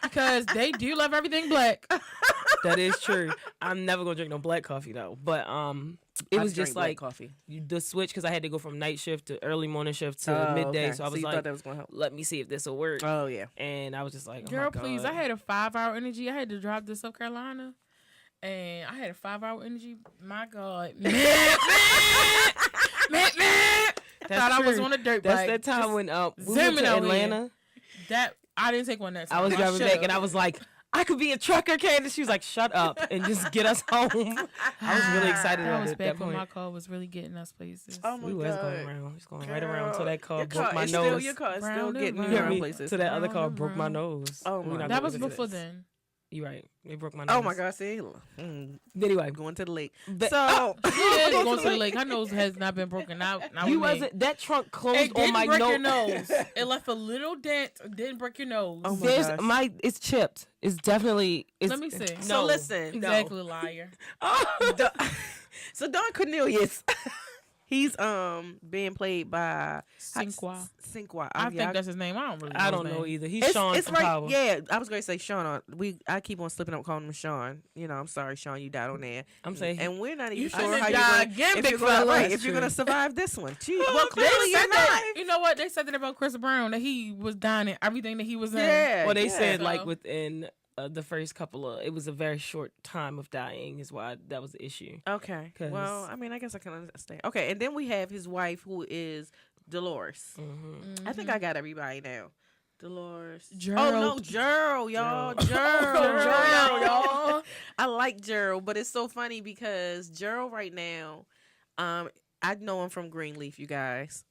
because they do love everything black. That is true. I'm never gonna drink no black coffee though. But it was just like coffee. The switch because I had to go from night shift to early morning shift to midday. Okay. So I was like, that was gonna help. Let me see if this will work. Oh yeah. And I was just like, girl, please. I had a 5-hour energy. I had to drive to South Carolina, and I had a 5-hour energy. My God, man. Thought I was on a dirt bike. That's that time when we went to Atlanta. That I didn't take one that time. I was driving back and I was like, I could be a trucker, Candace. She was like, shut up and just get us home. I was really excited about it at that point. My car was really getting us places. Oh my God. We was going around. We was going right around until that car broke my nose. Your car is still getting me around places. So that other car broke my nose. Oh my God. That was before then. You're right. It broke my nose. Oh my God. See? Anyway. Going to the lake. So, going to the lake. Her nose has not been broken out. You wasn't. That trunk closed on my nose. It didn't break your nose. It left a little dent. Didn't break your nose. Oh my gosh. It's chipped. It's definitely. Let me see. So listen. Exactly, liar. So Don Cornelius. He's being played by Sinqua. I think that's his name. I don't know either. He's Sean. It's right. Power. Yeah, I was going to say Sean. I keep on slipping up calling him Sean. You know, I'm sorry, Sean. You died on there. I'm saying, and we're not even sure how you're going to survive this one. Well, clearly you're not. You know what they said that about Chris Brown, that he was dying in everything that he was in. Yeah. Well, they said like within. The first couple of it was a very short time of dying is why that was the issue. Okay. Well, I mean, I guess I can understand. Okay, and then we have his wife who is Dolores. Mm-hmm. I think I got everybody now. Dolores. Gerald. Oh no, Gerald, y'all. Gerald, y'all. I like Gerald, but it's so funny because Gerald right now, I know him from Greenleaf, you guys.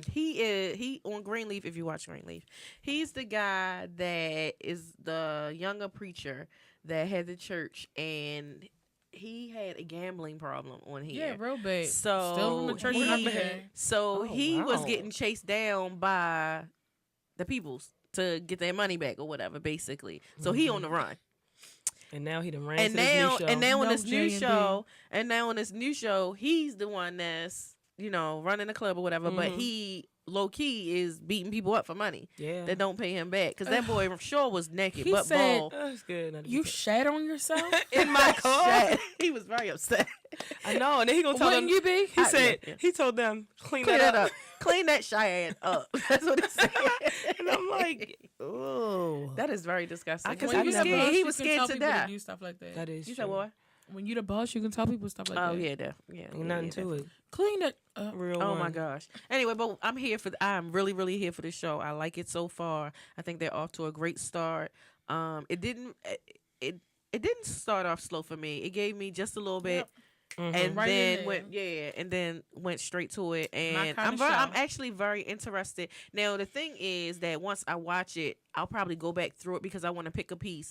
He on Greenleaf. If you watch Greenleaf, he's the guy that is the younger preacher that had the church, and he had a gambling problem on here. Yeah, real bad. So still from the church. He was getting chased down by the peoples to get their money back or whatever, basically. So he on the run. And now he done ran and to now, this new show. And now on this new show, on this new show, he's the one that's, running the club or whatever, but he low key is beating people up for money. Yeah. That don't pay him back. Because that boy sure was naked, he but said, bald. That's good. You shat on yourself? In my car? He was very upset. I know. And then he gonna tell them. You be? He said, he told them, clean that up. Clean that Cheyenne up. That's what he said. And I'm like, oh. That is very disgusting. He was scared to death. To do stuff like that. That is You true. said what? When you the boss, you can tell people stuff like that. Oh yeah, Ain't nothing to it. Clean it. Real. Oh my gosh. Anyway, but I'm really, really here for this show. I like it so far. I think they're off to a great start. It didn't start off slow for me. It gave me just a little bit. Yep. Mm-hmm. And then went straight to it, and I'm actually very interested. Now the thing is that once I watch it, I'll probably go back through it because I want to pick apart.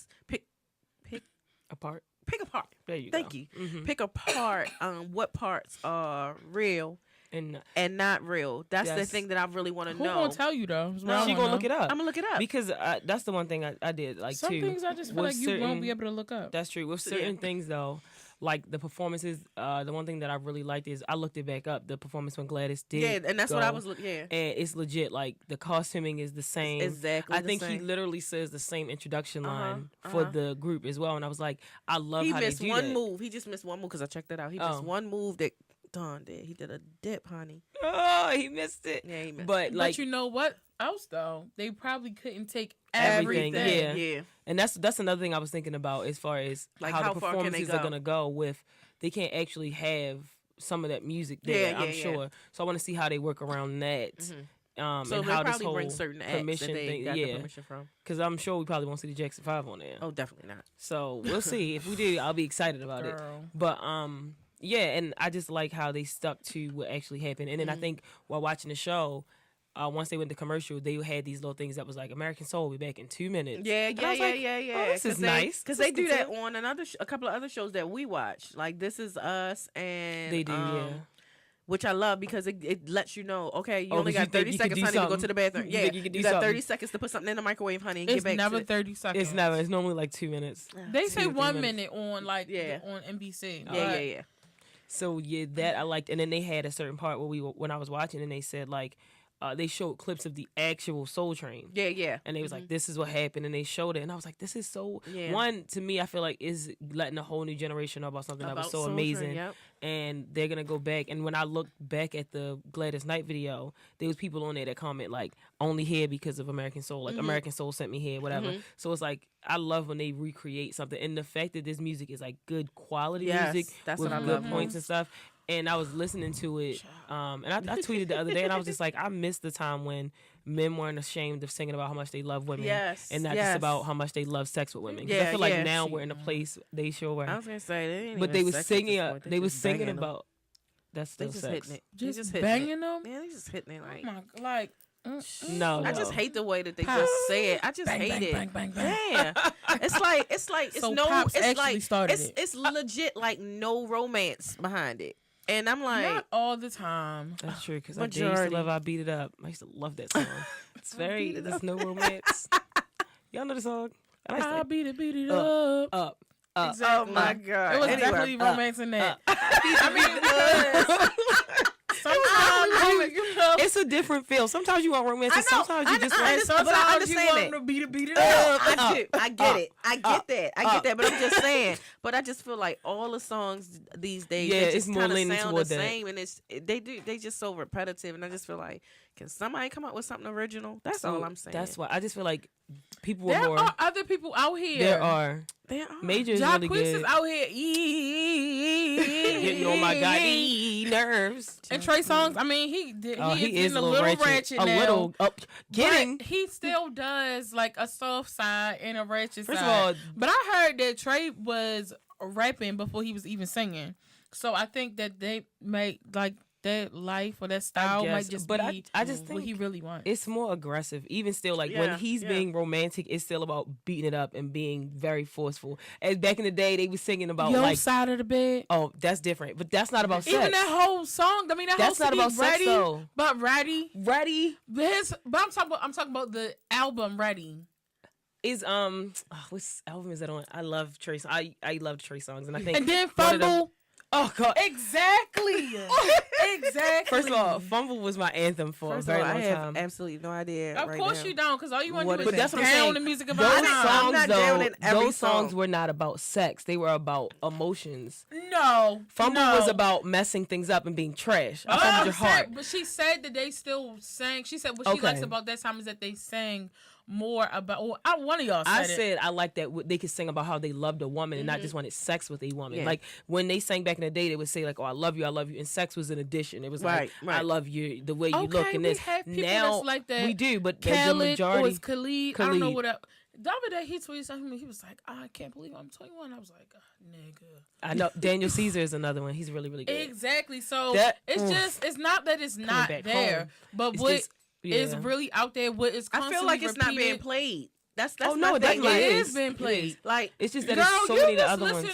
There you Thank go. you. Mm-hmm. Pick apart what parts are real and not real. That's the thing that I really want to know. Who gonna tell you though? No, she gonna look it up. I'm gonna look it up because that's the one thing I did. Like some things I just feel like you won't be able to look up. That's true. With certain things though, like the performances, the one thing that I really liked is I looked it back up. The performance when Gladys did. Yeah, and that's what I was looking. Yeah, and it's legit. Like the costuming is the same. It's exactly. I think he literally says the same introduction line for the group as well. And I was like, I love how they do that. He missed one move. He just missed one move because I checked that out. He missed one move that Don did. He did a dip, honey. Oh, he missed it. Yeah, he missed it. But you know what else though? They probably couldn't take everything. Yeah. And that's another thing I was thinking about as far as like how the performances are gonna go with. They can't actually have some of that music there, I'm sure. So I want to see how they work around that. Mm-hmm. So and how this probably whole bring certain acts permission that they thing, got the permission from. Because I'm sure we probably won't see the Jackson 5 on there. Oh, definitely not. So we'll see. If we do, I'll be excited about it. But and I just like how they stuck to what actually happened. And then I think while watching the show, once they went to commercial, they had these little things that was like American Soul will be back in 2 minutes. Yeah. Oh, this is nice. Because they do that on a couple of other shows that we watch. Like This Is Us and they do, which I love because it lets you know, okay, you only got 30 seconds, honey, to go to the bathroom. Yeah, you got 30 seconds to put something in the microwave, honey, and get back to it. It's never 30 seconds. It's never. It's normally like 2 minutes. They say 1 minute on on NBC. Yeah. So that I liked, and then they had a certain part where when I was watching, and they said like. They showed clips of the actual Soul Train. Yeah. And they was like, this is what happened. And they showed it. And I was like, this is so... Yeah. One, to me, I feel like is letting a whole new generation know about something that was so amazing. Train, yep. And they're going to go back. And when I look back at the Gladys Knight video, there was people on there that comment like, only here because of American Soul. Like, American Soul sent me here, whatever. So it's like, I love when they recreate something. And the fact that this music is like good quality music that's with what I good love points and stuff. And I was listening to it, and I tweeted the other day, and I was just like, I miss the time when men weren't ashamed of singing about how much they love women, and not just about how much they love sex with women. I feel like now we're in a place they sure were. I was gonna say, but they was singing. They was singing about. That's still just sex. Hitting it. Just banging them. Man, they just hitting it like. Oh my, like. No, I just hate the way that they just say it. I just hate it. Bang. Yeah, it's like so no. Pops It's actually like started it. It's legit like no romance behind it. And I'm like, not all the time. That's true because I used to love I Beat It Up. I used to love that song. It's there's no romance. Y'all know the song? I beat it up. Up. Exactly. Oh my God. It was definitely romance in that. I mean, it was. Sometimes it's a different feel. Sometimes you want romance, and sometimes you just want. Sometimes you want to beat it up. I get it. I get that. But I'm just saying. But I just feel like all the songs these days, they just kind of sound the same, and they just so repetitive. And I just feel like, can somebody come up with something original? That's all I'm saying. That's why I just feel like people there more. There are other people out here. There are. Major is really good. is out here getting on my God nerves. And Trey Songz, I mean, he is a little ratchet now. A little but he still does like a soft side and a ratchet side. First of all, but I heard that Trey was rapping before he was even singing. So I think that they make like that life or that style might just be I just think what he really wants. It's more aggressive. Even still, like when he's being romantic, it's still about beating it up and being very forceful. As back in the day, they was singing about Your like side of the bed. Oh, that's different. But that's not about sex. Even that whole song. I mean, that's not about sex though. But Ready. But I'm talking about the album Ready. Is what album is that on? I love Trey. I love Trey Songz, and I think and then Fumble. Oh God! Exactly. First of all, Fumble was my anthem for a very long time. I have absolutely no idea. Of course you don't, because all you want to do is that's what I'm saying. The music of those songs were not about sex; they were about emotions. No, Fumble was about messing things up and being trash. I fumbled your heart. But she said that they still sang. She said what she likes about that time is that they sang more about. Well, one of y'all said I like that they could sing about how they loved a woman and not just wanted sex with a woman. Like when they sang back in the day, they would say like, "Oh, I love you," and sex was an addition. It was like, "I love you," the way you look and this. Now that's like that. We do, but Khaled, the majority. Or it's Khalid. I don't know what else. The other day he tweeted something. He was like, "I can't believe I'm 21." I was like, "Nigga." I know Daniel Caesar is another one. He's really, really good. Exactly. So it's not that it's not there, home. But what is really out there. What is I feel like it's not being played. That's no, it is being played. Like it's just that it's so many other ones.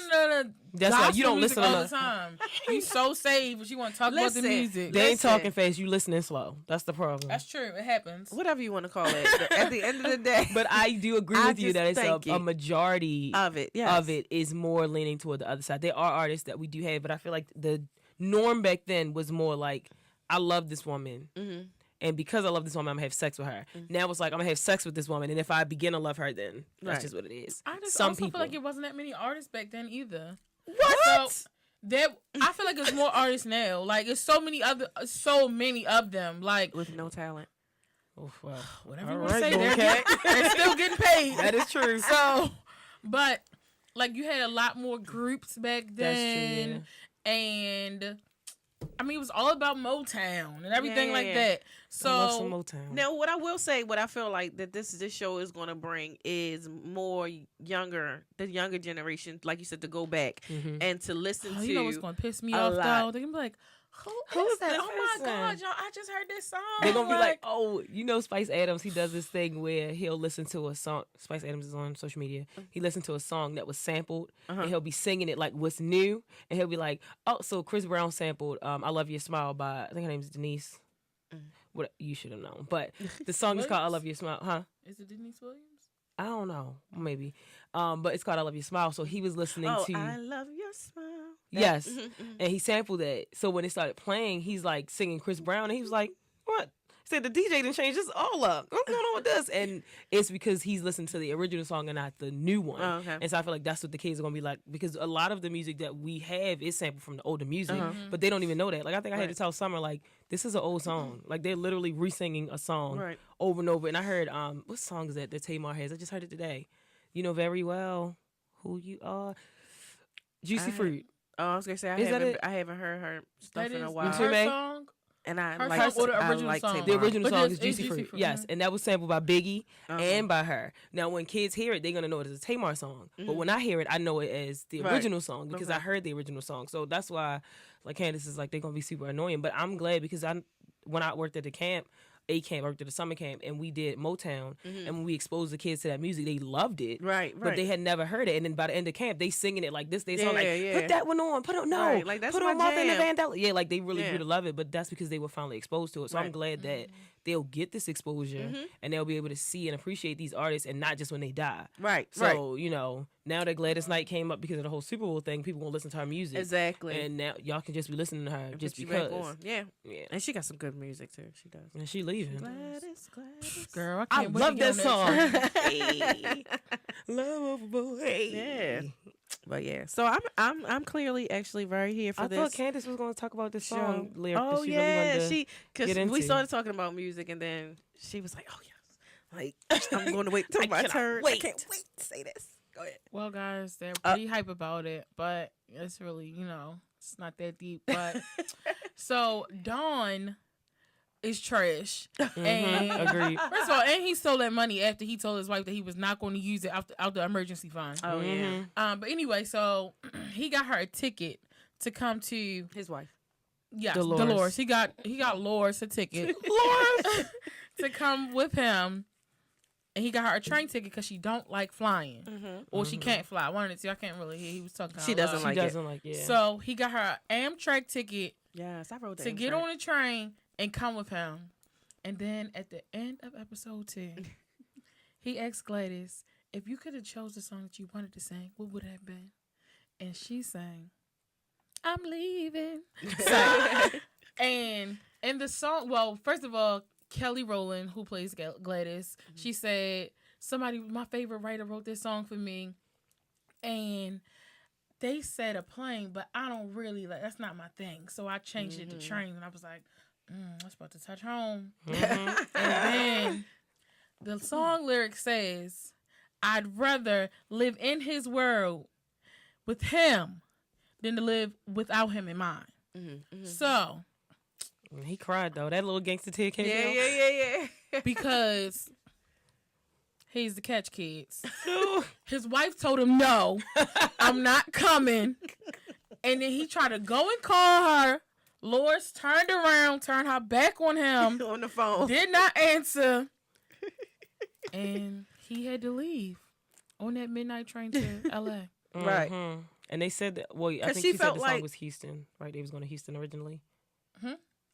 That's why you don't listen all the time. You so saved, but you want to talk about the music. They ain't talking fast. You listening slow. That's the problem. That's true. It happens. Whatever you want to call it. At the end of the day. But I do agree with you that it's a majority of it. Yes. Of it is more leaning toward the other side. There are artists that we do have, but I feel like the norm back then was more like, I love this woman. Mm-hmm. And because I love this woman, I'm going to have sex with her. Mm-hmm. Now it's like, I'm going to have sex with this woman. And if I begin to love her, then that's just what it is. I just also feel like it wasn't that many artists back then either. What? So, I feel like there's more artists now. Like, it's so many of them. Like, with no talent. Oh, well, whatever you want to say, they're still getting paid. That is true. So, but, like, you had a lot more groups back then. That's true, And I mean, it was all about Motown and everything like that. So I love some Motown. Now, what I will say, what I feel like that this show is going to bring is more the younger generation, like you said, to go back and to listen to. You know what's going to piss me off though? They're gonna be like, Who is that? Oh my God, y'all! I just heard this song. They're gonna be like, oh, you know, Spice Adams. He does this thing where he'll listen to a song. Spice Adams is on social media. He listened to a song that was sampled, and he'll be singing it like what's new, and he'll be like, oh, so Chris Brown sampled "I Love Your Smile" by, I think her name is Denise. What you should have known, but the song is called "I Love Your Smile," huh? Is it Denise Williams? I don't know, maybe, but it's called "I Love Your Smile." So he was listening to "I Love Your Smile." Yes, and he sampled that. So when it started playing, he's like singing Chris Brown, and he was like, "What?" He said the DJ didn't change this all up. What's going on with this? And it's because he's listened to the original song and not the new one. Oh, okay. And so I feel like that's what the kids are gonna be like, because a lot of the music that we have is sampled from the older music, but they don't even know that. Like I think I had to tell Summer, like, this is an old song. Like they're literally re-singing a song over and over. And I heard what song is that Tamar has? I just heard it today. You know very well who you are. Juicy Fruit. Oh, I was gonna say I haven't heard her stuff in a while. Her song, and I her like song or the original song. The original song is Juicy Fruit. Yes, and that was sampled by Biggie and by her. Now, when kids hear it, they're gonna know it as a Tamar song. But when I hear it, I know it as the original song because I heard the original song. So that's why, like Candace is like, they're gonna be super annoying. But I'm glad because when I worked at the camp. Worked at a summer camp, and we did Motown, and when we exposed the kids to that music, they loved it. Right. But they had never heard it, and then by the end of camp, they singing it like this. They sound put that one on, put on Martha and the Vandella. Yeah, like they really grew to love it, but that's because they were finally exposed to it. So I'm glad that they'll get this exposure, and they'll be able to see and appreciate these artists, and not just when they die. Right. So you know, now that Gladys Knight came up because of the whole Super Bowl thing, people won't listen to her music. Exactly. And now y'all can just be listening to her just because. Yeah. And she got some good music too. She does. And she leaving. Gladys. Girl, I love that song. Hey. Lovable. Hey. Yeah. But yeah, so I'm clearly actually very here for this. I thought Candace was going to talk about this song lyric. Oh yeah, really because we started talking about music, and then she was like, "Oh yes, like I'm going to wait till my turn. I can't wait to say this." Go ahead. Well, guys, they're pretty hype about it, but it's really, it's not that deep. But so Don is trash. And agreed. First of all, and he stole that money after he told his wife that he was not going to use it out the emergency fund. Oh yeah. But anyway, so he got her a ticket to come to his wife. Yes, Dolores. He got Loris a ticket. Loris to come with him. And he got her a train ticket because she don't like flying, or she can't fly. One of the two, I can't really hear. He was talking. She doesn't like it. So he got her an Amtrak ticket. Yes, I wrote that. To get on a train and come with him. And then at the end of episode 10, he asked Gladys, if you could have chose the song that you wanted to sing, what would it have been? And she sang, I'm leaving. And in the song, well, first of all, Kelly Rowland, who plays Gladys, she said, my favorite writer wrote this song for me. And they said a plane, but I don't really, that's not my thing. So I changed it to train, and I was like, that's about to touch home. And then the song lyric says, I'd rather live in his world with him than to live without him in mine. So... He cried, though. That little gangster tear came out. Yeah. Because he's the catch, kids. His wife told him, no, I'm not coming. And then he tried to go and call her. Loris turned around, turned her back on him. On the phone. Did not answer. And he had to leave on that midnight train to L.A. Right. And they said that, well, I think she said the song was Houston, right? They was going to Houston originally.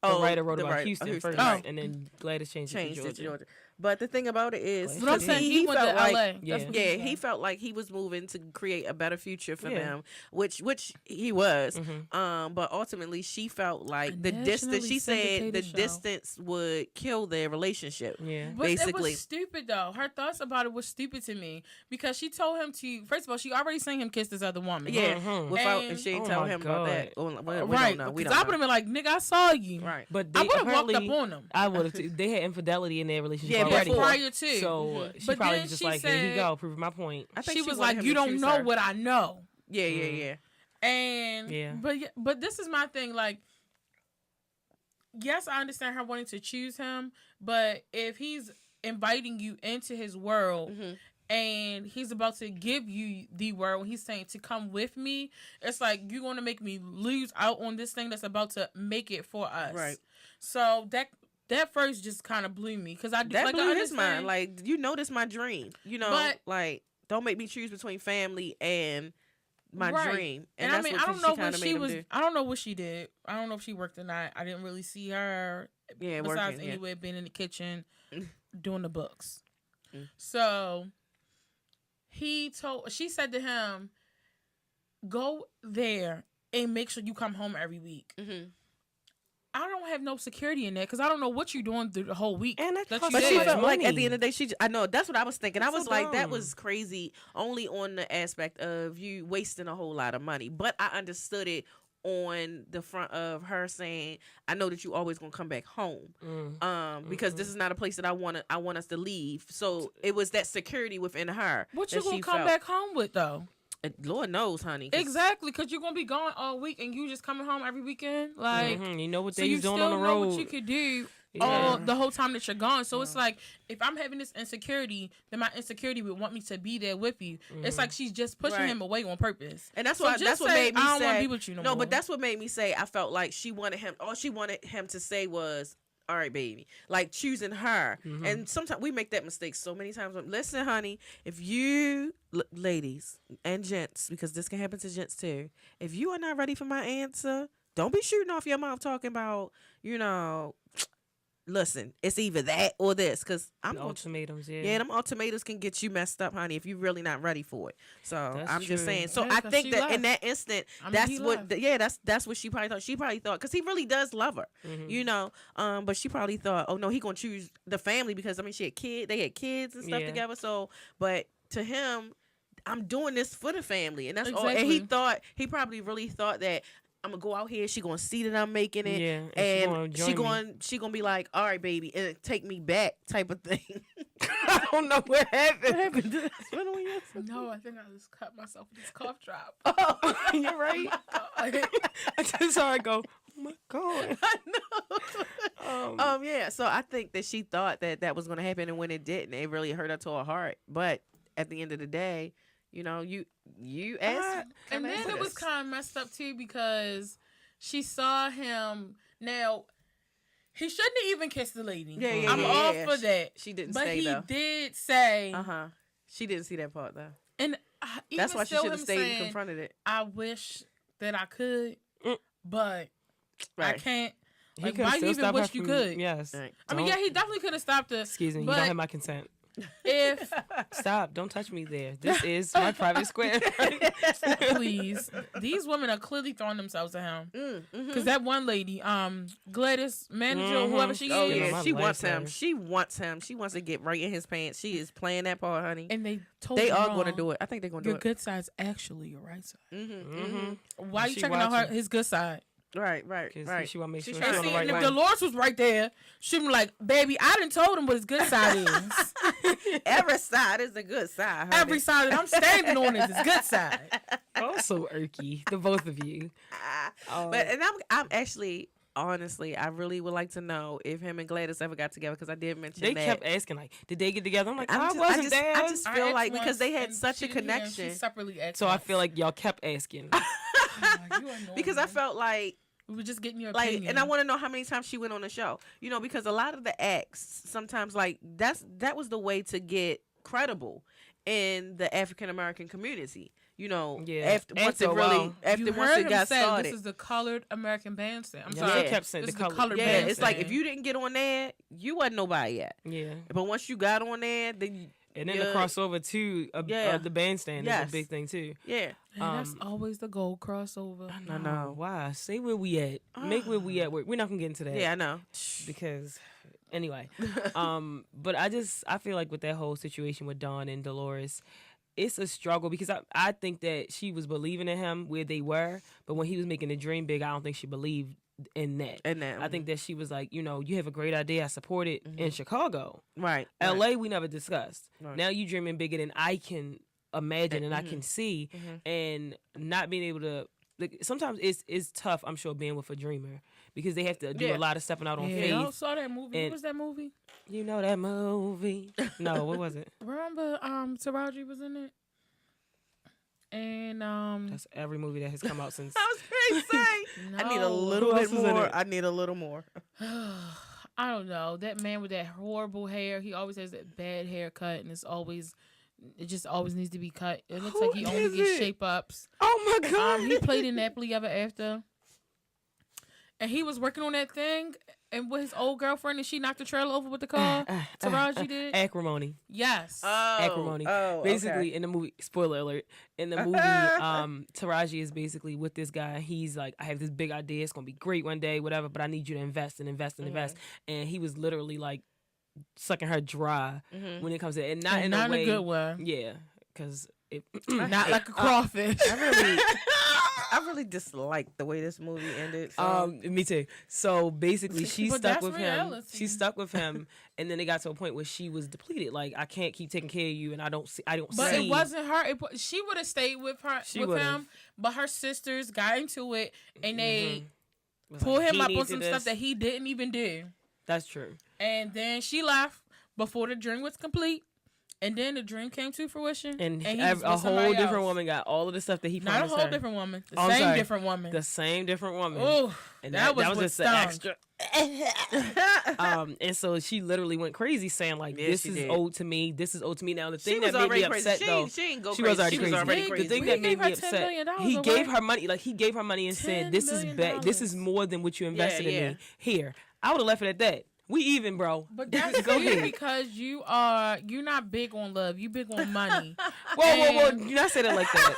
The writer wrote about Houston first, and then Gladys changed it to Georgia. But the thing about it is, but I'm saying he went to LA. He felt like he was moving to create a better future for them, which he was. But ultimately, she felt like the distance. She said the distance would kill their relationship. Yeah, but basically, it was stupid though. Her thoughts about it was stupid to me because she told him to. First of all, she already seen him kiss this other woman. Yeah, without and she didn't tell him about that. Right? Because I would have been like, "Nigga, I saw you." Right, but I would have walked up on them. I would have. They had infidelity in their relationship. Yeah, already. Prior to. So she but probably just like, said, here you go, proving my point. I think she was like, you don't know what I know. Yeah. And but this is my thing. Like, yes, I understand her wanting to choose him, but if he's inviting you into his world and he's about to give you the world, he's saying to come with me, it's like you're going to make me lose out on this thing that's about to make it for us. Right. So that first just kind of blew me because blew his mind. Like, this my dream. But, like, don't make me choose between family and my dream. And I mean, I don't know what she was. I don't know what she did. I don't know if she worked or not. I didn't really see her. Yeah, besides working, anyway, being in the kitchen doing the books. So she said to him, "Go there and make sure you come home every week." I don't have no security in that because I don't know what you're doing through the whole week. And but she felt like at the end of the day, I know that's what I was thinking. I was like, that was crazy only on the aspect of you wasting a whole lot of money. But I understood it on the front of her saying, I know that you always gonna come back home. Because this is not a place that I want us to leave. So it was that security within her. What you gonna come back home with though? Lord knows, honey. Exactly, because you're gonna be gone all week and you just coming home every weekend. Like, you know what they're doing on the road. So you still know what you could do all the whole time that you're gone. So it's like, if I'm having this insecurity, then my insecurity would want me to be there with you. It's like she's just pushing him away on purpose. And that's what made me say, I don't want to be with you no more. But that's what made me say I felt like she wanted him. All she wanted him to say was, all right, baby, like choosing her. And sometimes we make that mistake so many times. Listen, honey, if you, ladies and gents, because this can happen to gents too, if you are not ready for my answer, don't be shooting off your mouth talking about, listen, it's either that or this, because ultimatums, them ultimatums can get you messed up, honey, if you're really not ready for it. So I'm just saying. So yeah, I think that in that instant, that's what she probably thought. She probably thought, because he really does love her, but she probably thought, oh no, he gonna choose the family because she had they had kids and stuff together. So, but to him, I'm doing this for the family, and that's all. And he probably really thought that, I'm gonna go out here. She gonna see that I'm making it, and she gonna be like, "All right, baby," and take me back, type of thing. I don't know what happened. No, I think I just cut myself with this cough drop. Oh, you're right. I just saw it go. Oh my God. I know. Yeah. So I think that she thought that was gonna happen, and when it didn't, it really hurt her to her heart. But at the end of the day, you asked, and then it was kind of messed up too because she saw him. Now he shouldn't have even kissed the lady. I'm all for that. She didn't, but stay, he though. did say, She didn't see that part though, and that's why she should have stayed and confronted it. I wish that I could, but I can't. Like, why you even wish you could? Yes. Right. I mean, he definitely could have stopped her. Excuse me, you don't have my consent. If stop, don't touch me there. This is my private square. Please, these women are clearly throwing themselves at him. Because that one lady, Gladys manager, whoever she is, she wants him. She wants him. She wants to get right in his pants. She is playing that part, honey. And they are going to do it. I think they're going to do it. Your good side's actually your right side. Why are you checking out his good side? Right. She want to make sure she's on the right if line. Dolores was right there, she'd be like, baby, I done told him what his good side is. Every side is a good side, honey. Every side that I'm standing on is his good side. Also irky, the both of you. But I'm actually, honestly, I really would like to know if him and Gladys ever got together, because I did mention they that. kept asking, like, did they get together? I'm like, I wasn't there. I just feel like because they had such a connection. So I feel like y'all kept asking. Because I felt like we were just getting your opinion. And I want to know how many times she went on the show. Because a lot of the acts sometimes, like, that was the way to get credible in the African American community. After once it got started. This is the colored American bandstand. I'm sorry. They kept saying the colored bandstand. It's like if you didn't get on there, you wasn't nobody yet. Yeah. But once you got on there, then and then the crossover to the bandstand is a big thing too. Yeah. That's always the goal, crossover. I know. Why? Say where we at. Make where we at. We're not gonna get into that. Yeah, I know. Because anyway. But I feel like with that whole situation with Dawn and Dolores, it's a struggle because I think that she was believing in him where they were, but when he was making the dream big, I don't think she believed in that. I think that she was like, you have a great idea. I support it in Chicago. Right. LA, we never discussed. Right. Now you dreaming bigger than I can imagine and I can see, and not being able to like, sometimes it's tough. I'm sure being with a dreamer because they have to do a lot of stepping out on faith. I saw that movie. What was that movie? You know that movie? No, what was it? Remember, Taraji was in it. And that's every movie that has come out since. I was going to say, no. I need a little bit more. I need a little more. I don't know. That man with that horrible hair, he always has that bad haircut, and it just always needs to be cut. It looks like he only gets shape ups. Oh my God. He played in Happily Ever After. And he was working on that thing and with his old girlfriend, and she knocked the trailer over with the car. Taraji did. Acrimony. Yes. Acrimony. Oh, basically, in the movie, spoiler alert, in the movie, Taraji is basically with this guy. He's like, I have this big idea. It's going to be great one day, whatever, but I need you to invest and invest and invest. And he was literally like sucking her dry when it comes to it. And not in a way. A good way. Yeah. Because not like a crawfish. I really disliked the way this movie ended. So. Me too. So basically, she stuck with him. Reality. She stuck with him, and then it got to a point where she was depleted. Like, I can't keep taking care of you, and I don't see. But it wasn't her. She would have stayed with him, but her sisters got into it, and they pulled him up on some stuff that he didn't even do. That's true. And then she left before the dream was complete. And then the dream came to fruition. And a whole different woman got all of the stuff that he promised her. Not a whole different woman. The same different woman. The same different woman. Oh, and that was just an extra. And so she literally went crazy saying, like, this is owed to me. This is owed to me. Now, the thing that made me upset, though. She didn't go crazy. She was already crazy. The thing that made me upset, he gave her money. Like, he gave her money and said, this is bad. This is more than what you invested in me. Here. I would have left it at that. We even, bro. But that's you because you're not big on love. You big on money. Whoa. You not say that like that.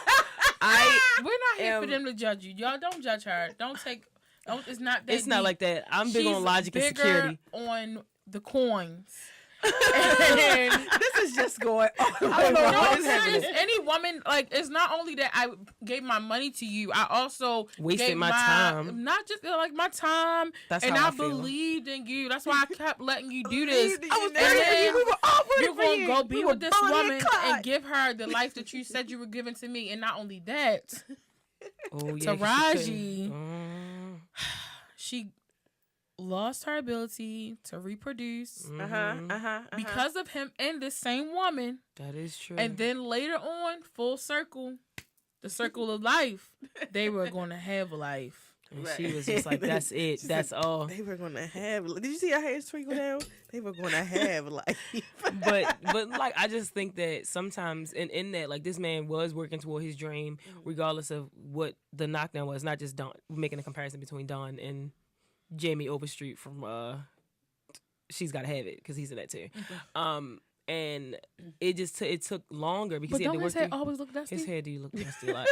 We're not here for them to judge you. Y'all don't judge her. It's not that. It's not like that. I'm big on logic and security. On the coins. This is just going on. I don't know what is happening. Any woman, like, it's not only that I gave my money to you, I also wasted my time. Not just like my time. That's and how I believed in you. That's why I kept letting you do this. I was there for you. We were offering you're gonna go be with this woman and give her the life that you said you were giving to me. And not only that, Taraji, she lost her ability to reproduce because of him and this same woman. That is true. And then later on, full circle, the circle of life, they were going to have life. And she was just like, that's it. That's all. They were going to have. Did you see her hair twinkle down? They were going to have life. but like, I just think that sometimes in that, like, this man was working toward his dream, regardless of what the knockdown was. Not just Don, making a comparison between Don and Jamie Overstreet from She's Gotta Have It, because he's in that too. And it took longer because he had to work his hair always look dusty? His hair do look dusty a lot.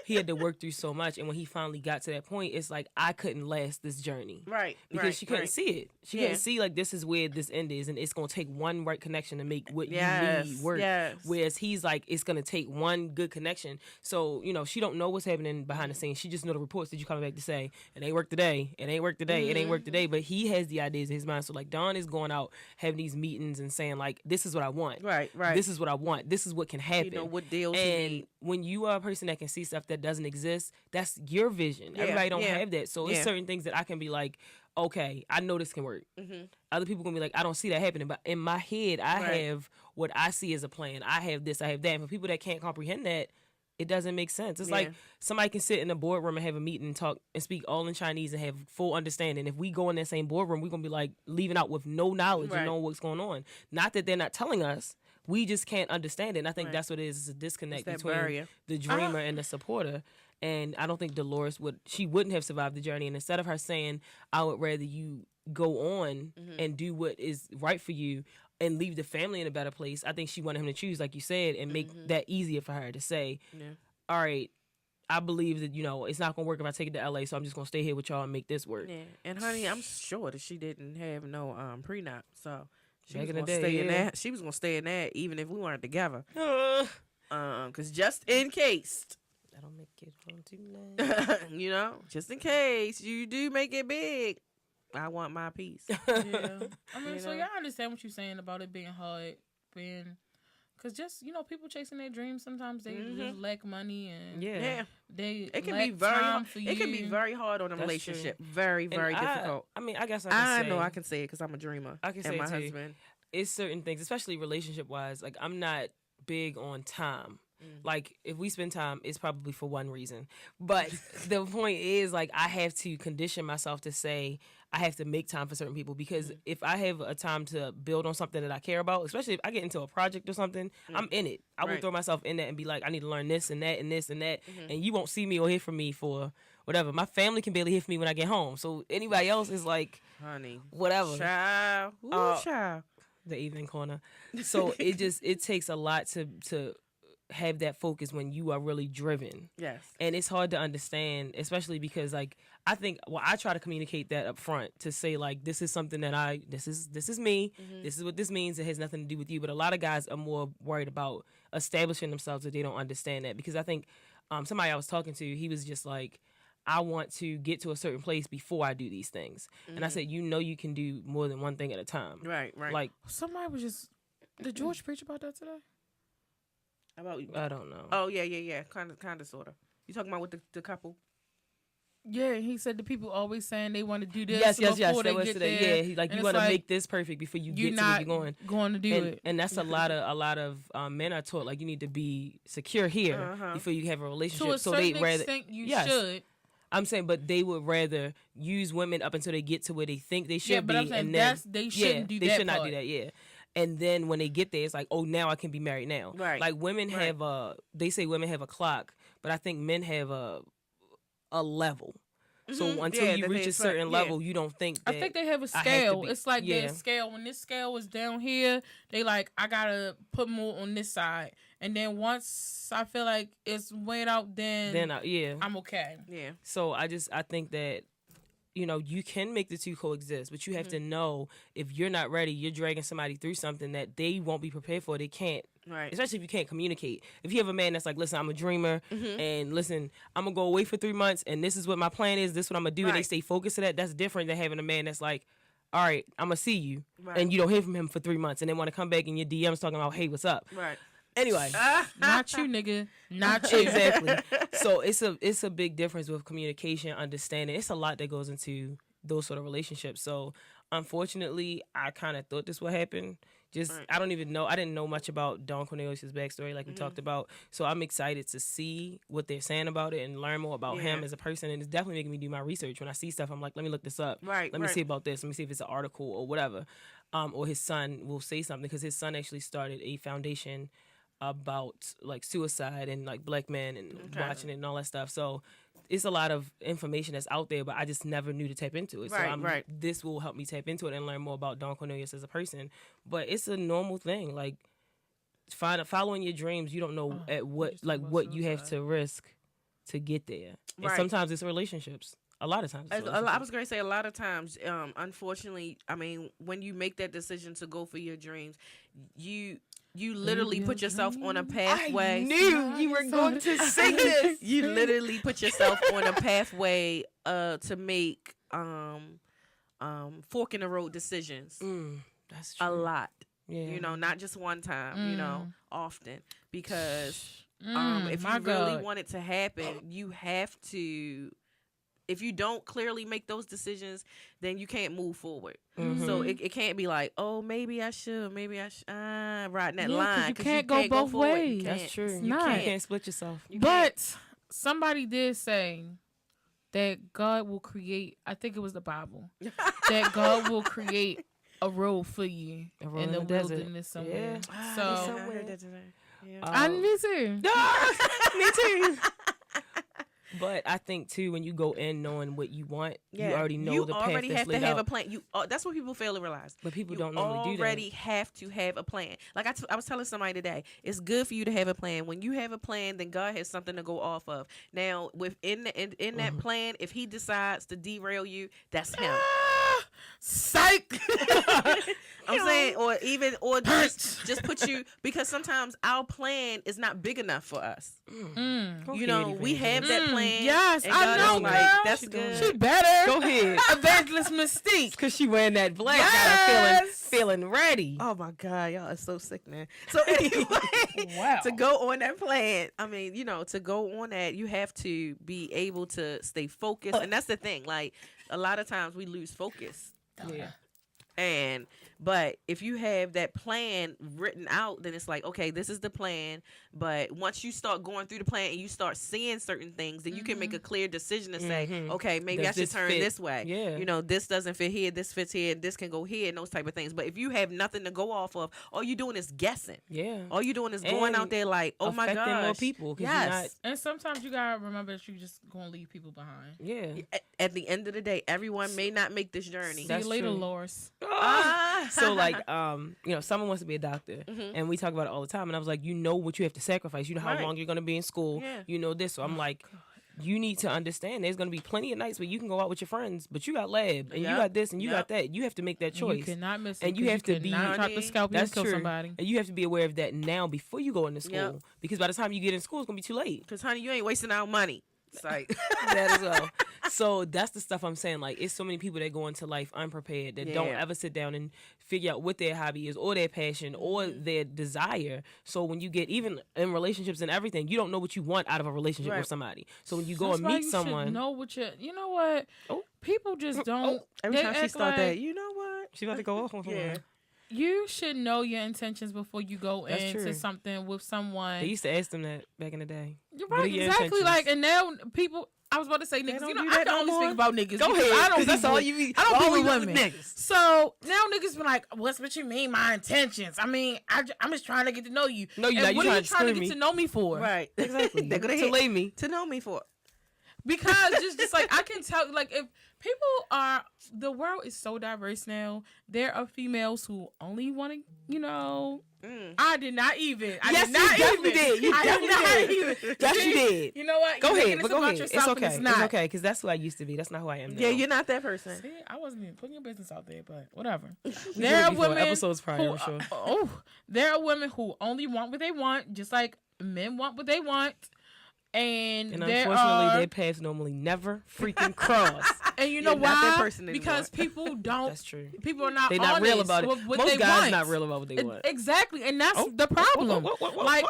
He had to work through so much, and when he finally got to that point, it's like, I couldn't last this journey. Right. Because she couldn't see it. She couldn't see, like, this is where this end is, and it's going to take one right connection to make what you need work. Yes. Whereas he's like, it's going to take one good connection. So, she don't know what's happening behind the scenes. She just know the reports that you coming back to say, it ain't work today, it ain't work today, it ain't work today. But he has the ideas in his mind. So, like, Don is going out, having these meetings and saying, like, this is what I want. Right. This is what I want. This is what can happen. You know what deals and when you are a person that can see stuff that doesn't exist, that's your vision. Everybody don't have that. So it's certain things that I can be like, okay, I know this can work. Other people can be like, I don't see that happening. But in my head, I have what I see as a plan. I have this, I have that. And for people that can't comprehend that, it doesn't make sense. It's like somebody can sit in a boardroom and have a meeting and talk and speak all in Chinese and have full understanding. If we go in that same boardroom, we're going to be like leaving out with no knowledge and knowing what's going on. Not that they're not telling us. We just can't understand it. And I think that's what it is. It's a disconnect between the dreamer and the supporter. And I don't think Dolores wouldn't have survived the journey. And instead of her saying, I would rather you go on and do what is right for you and leave the family in a better place, I think she wanted him to choose, like you said, and make that easier for her to say, all right, I believe that, it's not going to work if I take it to LA, so I'm just going to stay here with y'all and make this work. Yeah. And honey, I'm sure that she didn't have no prenup, so she was going to stay in that. She was going to stay in that even if we weren't together. Because just in case. That'll make it home tonight. Just in case you do make it big, I want my piece. Yeah. I mean, so y'all understand what you're saying about it being hard, being Cause just people chasing their dreams. Sometimes they just lack money and it can be very hard. It can be very hard on a relationship. True. Very difficult. I guess I know I can say it because I'm a dreamer. I can say and my it too. husband. It's certain things, especially relationship wise. Like I'm not big on time. Like if we spend time, it's probably for one reason. But the point is, like, I have to condition myself to say I have to make time for certain people, because if I have a time to build on something that I care about, especially if I get into a project or something, I'm in it. I will throw myself in that and be like, I need to learn this and that and this and that, and you won't see me or hear from me for whatever. My family can barely hear from me when I get home, so anybody else is like, honey, whatever. Child. Child. The evening corner. So it takes a lot to have that focus when you are really driven. Yes. And it's hard to understand, especially because like I think I try to communicate that up front to say like this is something that this is me. This is what this means. It has nothing to do with you. But a lot of guys are more worried about establishing themselves that they don't understand that, because I think somebody I was talking to, he was just like, I want to get to a certain place before I do these things. And I said, you can do more than one thing at a time. Right. Like somebody was just, did George preach about that today? About you? I don't know. Oh yeah. Kind of, sort of. You talking about with the couple? Yeah, he said the people always saying they want to do this. Yes. Before they That was get today. there. Yeah, like you want to make this perfect before you get to where you're going to do it. And that's a lot of men are taught like you need to be secure here before you have a relationship. To a certain extent, you should. I'm saying, but they would rather use women up until they get to where they think they should be. I'm saying and then they shouldn't do that. They should not do that. Yeah. And then when they get there, it's like, oh, now I can be married now. Right. Like women have they say women have a clock, but I think men have a level. So until you reach a certain level, you don't think that I think they have a scale. It's like their scale. When this scale is down here, they like, I gotta put more on this side. And then once I feel like it's weighed out, then I'm okay. Yeah. So I think that, you can make the two coexist, but you have to know if you're not ready, you're dragging somebody through something that they won't be prepared for. They can't. Right. Especially if you can't communicate. If you have a man that's like, listen, I'm a dreamer, and listen, I'm going to go away for 3 months, and this is what my plan is, this is what I'm going to do, and they stay focused to that, that's different than having a man that's like, all right, I'm going to see you, and you don't hear from him for 3 months, and then want to come back in your DMs talking about, hey, what's up? Right. Anyway. Not you, nigga. Not you. Exactly. So it's a big difference with communication, understanding. It's a lot that goes into those sort of relationships. So unfortunately, I kind of thought this would happen. I don't even know. I didn't know much about Don Cornelius' backstory like we talked about. So I'm excited to see what they're saying about it and learn more about him as a person. And it's definitely making me do my research. When I see stuff, I'm like, let me look this up. Right. Let me see about this. Let me see if it's an article or whatever. Or his son will say something, because his son actually started a foundation about like suicide and like black men and watching it and all that stuff. So it's a lot of information that's out there, but I just never knew to tap into it. So this will help me tap into it and learn more about Don Cornelius as a person. But it's a normal thing. Like following your dreams, you don't know what you have to risk to get there. And sometimes it's relationships. A lot of times. I was going to say a lot of times, unfortunately, I mean, when you make that decision to go for your dreams, you literally put yourself on a pathway. I knew you were going to sing this. You literally put yourself on a pathway to make fork in the road decisions. That's true. A lot. Yeah. Not just one time, often. Because if you really want it to happen, you have to. If you don't clearly make those decisions, then you can't move forward. So it can't be like, oh, maybe I should, riding that line. You can't go both ways. That's true. You can't split yourself. But somebody did say that God will create, I think it was the Bible, that God will create a road for you in the wilderness somewhere. Yeah. So, Me too. Me too. But I think too, when you go in knowing what you want, you already know the path that's laid out. You already have to have a plan. That's what people fail to realize. But people don't normally do that. You already have to have a plan. Like I was telling somebody today, it's good for you to have a plan. When you have a plan, then God has something to go off of. Now, within that plan, if He decides to derail you, that's Him. psych. I'm saying, or just put you, because sometimes our plan is not big enough for us. You know, we have that plan. Yes, I know, like, girl. that's good. She better. Go ahead. Evangelist Mystique. Because she wearing that black. Yes. Feeling ready. Oh my God, y'all are so sick, man. So anyway, Wow. to go on that plan, I mean, you know, to go on that, you have to be able to stay focused, and that's the thing. Like, a lot of times we lose focus. Yeah. But if you have that plan written out, then it's like, okay, this is the plan. But once you start going through the plan and you start seeing certain things, then you can make a clear decision to say, okay, maybe I should turn this way. Yeah. You know, this doesn't fit here, this fits here, this can go here, and those type of things. But if you have nothing to go off of, all you're doing is guessing. Yeah. All you're doing is going out there like, oh my affecting gosh. more people. Yes. And sometimes you gotta remember that you just gonna leave people behind. Yeah. At the end of the day, everyone may not make this journey. See you later, Loris. So like, you know, someone wants to be a doctor, and we talk about it all the time. And I was like, you know what you have to sacrifice. You know how long you're going to be in school. Yeah. You know this. So I'm like, you need to understand. There's going to be plenty of nights where you can go out with your friends, but you got lab, and you got this, and you got that. You have to make that choice. You cannot miss it. And you have to be try to scalp you and kill true. somebody. And you have to be aware of that now before you go into school, because by the time you get in school, it's going to be too late. Because, honey, you ain't wasting our money. It's like that as well. So that's the stuff I'm saying. Like, it's so many people that go into life unprepared that don't ever sit down and figure out what their hobby is or their passion or their desire. So when you get, even in relationships and everything, you don't know what you want out of a relationship with somebody. So when you go and meet someone, know what you know what? People just don't. Every time she start that, you know what? She about to go off on someone. You should know your intentions before you go into something with someone. They used to ask them that back in the day. You're right, exactly. Like, and now people. I was about to say niggas. You know, I can only speak about niggas. Go ahead. I don't. That's all you mean. I don't be with women. Niggas. So now niggas be like, "What's what you mean? My intentions? I mean, I'm just trying to get to know you. No, you're not. What are you trying to get to know me for? Right. Exactly. They're gonna to lay me. To know me for. Because just like I can tell, like if people are, the world is so diverse now. There are females who only want to, you know. I did not even. Yes, you definitely did. You definitely did. Yes, you did. You know what? Go ahead. But go ahead. It's okay. It's okay because that's who I used to be. That's not who I am now. Yeah, you're not that person. See, I wasn't even putting your business out there, but whatever. There are women. Episodes prior, I'm sure. There are women who only want what they want, just like men want what they want. And unfortunately, their paths normally never freaking cross. And you know why? Because people don't. That's true. People are not. They're not real about it. What Most they guys want. not real about what they want. Exactly, and that's the problem. Like,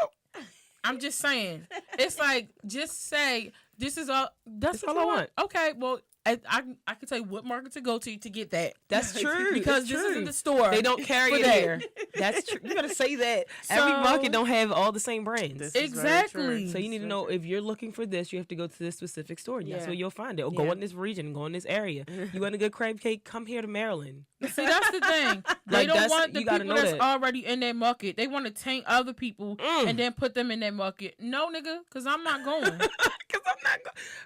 I'm just saying, it's like just say this is all. That's all I want. Okay, well. I can tell you what market to go to get that. That's true. Because this isn't the store. They don't carry it here. That's true. You gotta say that. So, every market don't have all the same brands. Exactly. So you need to know if you're looking for this, you have to go to this specific store. And that's where you'll find it. Or go in this region, go in this area. You want a good crab cake? Come here to Maryland. See, that's the thing. They don't want the people that's already in that market. They want to taint other people and then put them in that market. No, nigga, because I'm not going.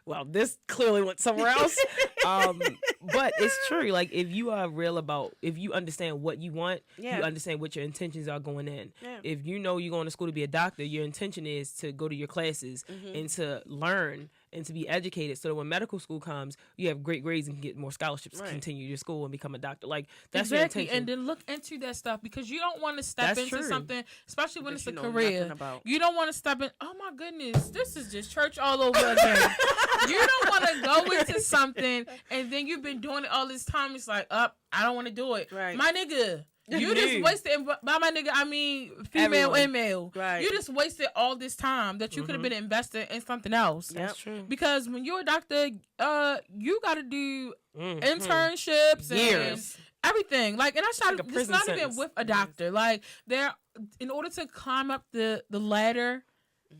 Well, this clearly went somewhere else. But it's true. Like, if you are real about, if you understand what you want, you understand what your intentions are going in. If you know you're going to school to be a doctor, your intention is to go to your classes and to learn and to be educated, so that when medical school comes, you have great grades and can get more scholarships to continue your school and become a doctor. Like, that's your intention. And then look into that stuff, because you don't want to step into something, especially when it's a career. You don't want to step in. Oh my goodness, this is just church all over again. You don't want to go into something and then you've been doing it all this time. It's like, I don't want to do it. Right. My nigga. You just wasted, by my nigga, I mean female and male. Right. You just wasted all this time that you could have been invested in something else. That's true. Because when you're a doctor, you got to do internships and everything. Like, and I started, it's not even with a doctor. Like, in order to climb up the ladder,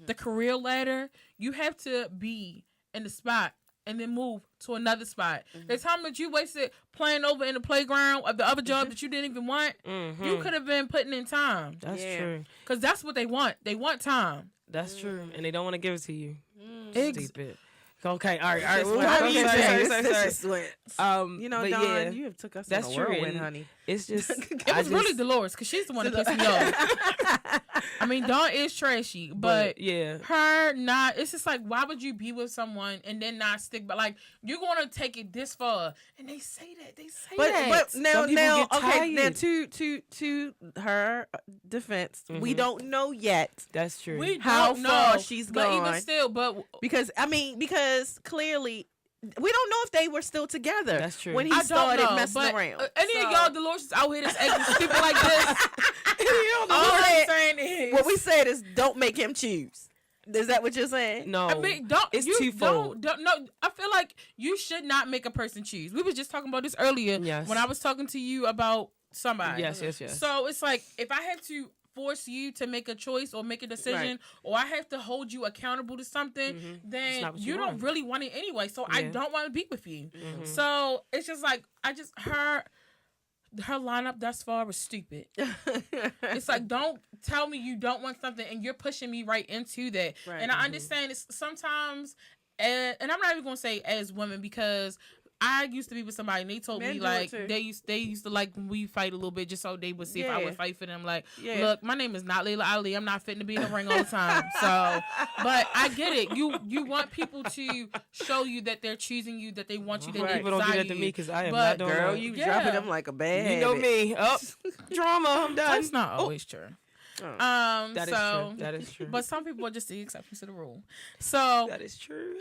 the career ladder, you have to be in the spot and then move to another spot. The time that you wasted playing over in the playground of the other job that you didn't even want, you could have been putting in time. That's true. Because that's what they want. They want time. That's true. And they don't want to give it to you. Stupid. Okay, all right. Sorry. You know, Don, you have took us on a whirlwind, honey. It's just... It was really Dolores, because she's the one that pissed me off. I mean, Dawn is trashy, but yeah, her not. It's just like, why would you be with someone and then not stick? But like, you're gonna take it this far, and they say that. But now, okay. Now to her defense, we don't know yet. That's true. We how don't far know, she's but gone. even still, because clearly. We don't know if they were still together. That's true. When he started messing around. Any of y'all Dolores out here that's acting stupid like this, all I'm saying is, what we said is don't make him choose. Is that what you're saying? No, I mean, it's twofold. No, I feel like you should not make a person choose. We were just talking about this earlier when I was talking to you about somebody. Yes. So it's like, if I have to force you to make a choice or make a decision, or I have to hold you accountable to something, then you don't really want it anyway. So I don't want to be with you. So it's just like, her lineup thus far was stupid. It's like, don't tell me you don't want something and you're pushing me right into that. And I understand it's sometimes, and I'm not even gonna say as women, because I used to be with somebody and they told me like they used to like when we fight a little bit just so they would see if I would fight for them. Like, look, my name is not Layla Ali. I'm not fitting to be in the ring all the time. So, but I get it. You want people to show you that they're choosing you, that they want you, that they people don't do that to me because I am not doing girl, that. you dropping them like a bad habit. You know me. Drama. I'm done. That's not always true. That is true. But some people are just the exceptions to the rule. So that is true.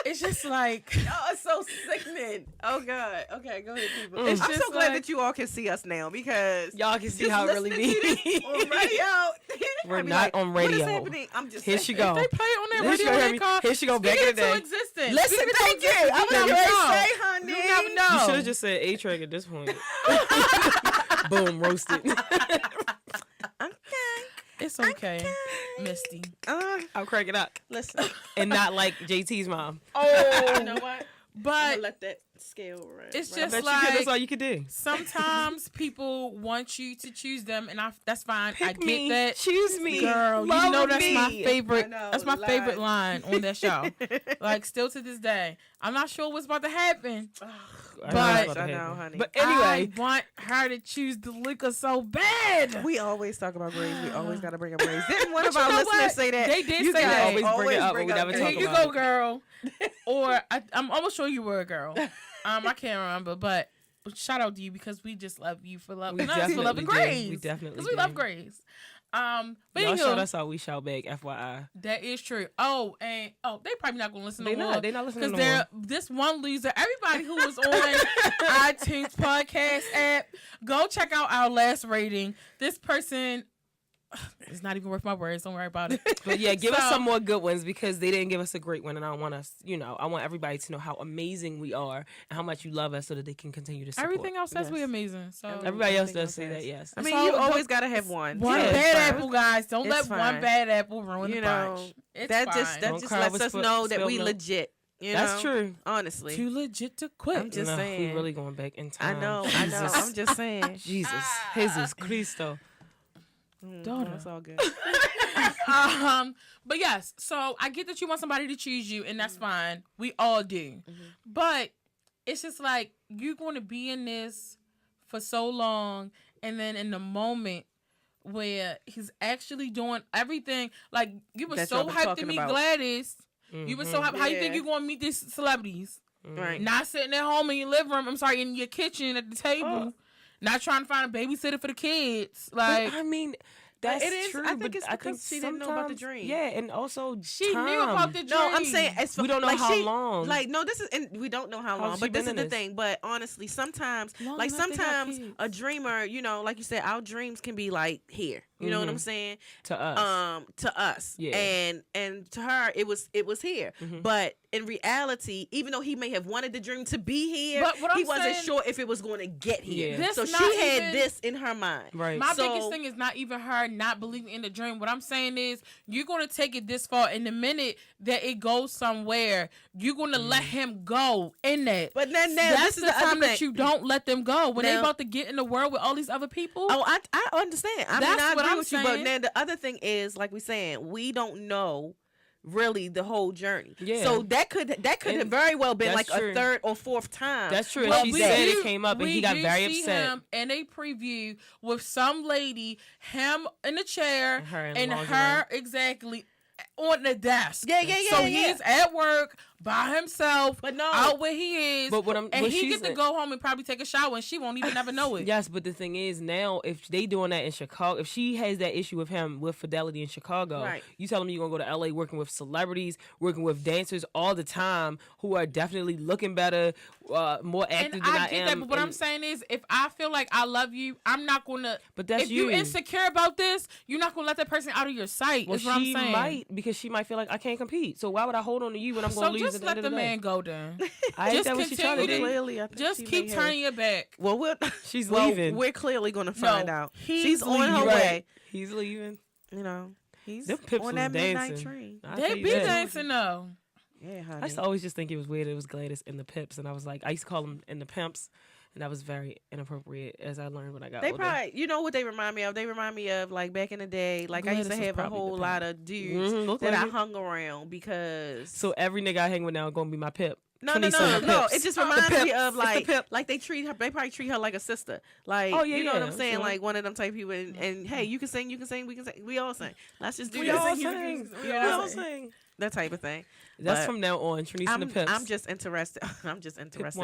It's just like, oh, it's so sickening. Oh God. Okay, go ahead, people. I'm just so glad that you all can see us now, because y'all can see how it really be on radio. We're not on radio. What is happening? I'm just here she go. They play on that radio. Here she go. Back in the day. Existence. Listen, thank you. I was going to say, honey. You never know. You should have just said A-Track at this point. Boom, roasted. It's okay, Misty. I'll crack it up. Listen, and not like JT's mom. Oh, you know what? But I'm gonna let that scale run. It's right. just like, that's all you could do. Sometimes people want you to choose them, and that's fine. Pick I get me, that. Choose me, girl. Love you know that's me. my favorite. Know, that's my favorite line on that show. Like, still to this day, I'm not sure what's about to happen. I know, honey. But anyway, I want her to choose the liquor so bad. We always talk about grades. We always got to bring up grades. Didn't one of our listeners say that? They did say that. Always bring it up, but we never talk about it. Here you go, girl. Or I'm almost sure you were a girl. I can't remember, but shout out to you, because we just love you for loving grades. We definitely because we love grades. But y'all shout us out, we shout back. FYI, that is true. Oh, and they probably not gonna listen. They're not listening because they're this one loser. Everybody who was on iTunes podcast app, go check out our last rating. This person. It's not even worth my words. Don't worry about it. But yeah, give us some more good ones, because they didn't give us a great one, and I want us, I want everybody to know how amazing we are and how much you love us, so that they can continue to support. Everything else says we're amazing. So everybody else does say that. Yes, I mean, you always gotta have one. One bad apple, guys. Don't let fine. one bad apple ruin the bunch. That just lets us know that we legit. That's true. Honestly, too legit to quit. I'm just saying. We really going back in time. I know. I'm just saying. Jesus Cristo. Daughter. That's all good. But yes, so I get that you want somebody to choose you, and that's fine. We all do. But it's just like, you're going to be in this for so long, and then in the moment where he's actually doing everything, like, you were so hyped to meet Gladys. You were so hyped. How you think you're going to meet these celebrities? Right. Not sitting at home in your living room. I'm sorry, in your kitchen at the table. Not trying to find a babysitter for the kids. Like, but, I mean, that's true. I think it's because she didn't know about the dream. Yeah, and also she knew about the dream. No, I'm saying we don't know how long. Like, no, this is, and we don't know how long. But this is the thing. But honestly, sometimes a dreamer, like you said, our dreams can be like here. You know what I'm saying? To us. Yeah. And to her, it was here. But in reality, even though he may have wanted the dream to be here, he wasn't sure if it was going to get here. Yeah. So she had this in her mind. Right. My biggest thing is not even her not believing in the dream. What I'm saying is, you're going to take it this far, and the minute that it goes somewhere, you're going to let him go in that. But then that's this is the time that you don't let them go. When they're about to get in the world with all these other people. Oh, I understand. I That's mean, I what agree I'm with you. saying. But then the other thing is, like we're saying, we don't know really the whole journey. Yeah. So that could have very well been like true. a third or fourth time. That's true. And she said it came up and he got very upset. Him in a preview with some lady, him in the chair, and her exactly on the desk. Yeah. So he's at work by himself, but no, out where he is. But he get to go home and probably take a shower, and she won't even never know it. Yes, but the thing is now, if they doing that in Chicago, if she has that issue with him with fidelity in Chicago, right. You telling me you're gonna go to LA working with celebrities, working with dancers all the time who are definitely looking better, more active than I am. That, but what I'm saying is, if I feel like I love you, I'm not gonna. But that's if you're insecure about this, you're not gonna let that person out of your sight. Well, is what I'm saying. Might, because she might feel like I can't compete. So why would I hold on to you when I'm gonna lose? Just let the man go then. Just continue to clearly. Just keep turning your back. Well, she's leaving. We're clearly gonna find out. She's on her way. He's leaving. You know, he's on that midnight dancing. train. They be dancing though. Yeah, honey. I used to always just think it was weird. It was Gladys and the Pips, and I was like, I used to call them in the Pimps, and that was very inappropriate as I learned when I got older. Probably, you know what they remind me of? They remind me of like back in the day. Like Gladys I used to have a whole lot of dudes that I hung around because. So every nigga I hang with now is gonna be my Pip. No. It just reminds me of like they treat her. They probably treat her like a sister. Like you know what I'm saying? Sure. Like one of them type people. And hey, you can sing, we can sing, we all sing. Let's just do we this. We all sing. That type of thing. That's from now on. Trinice and the Pips. I'm just interested.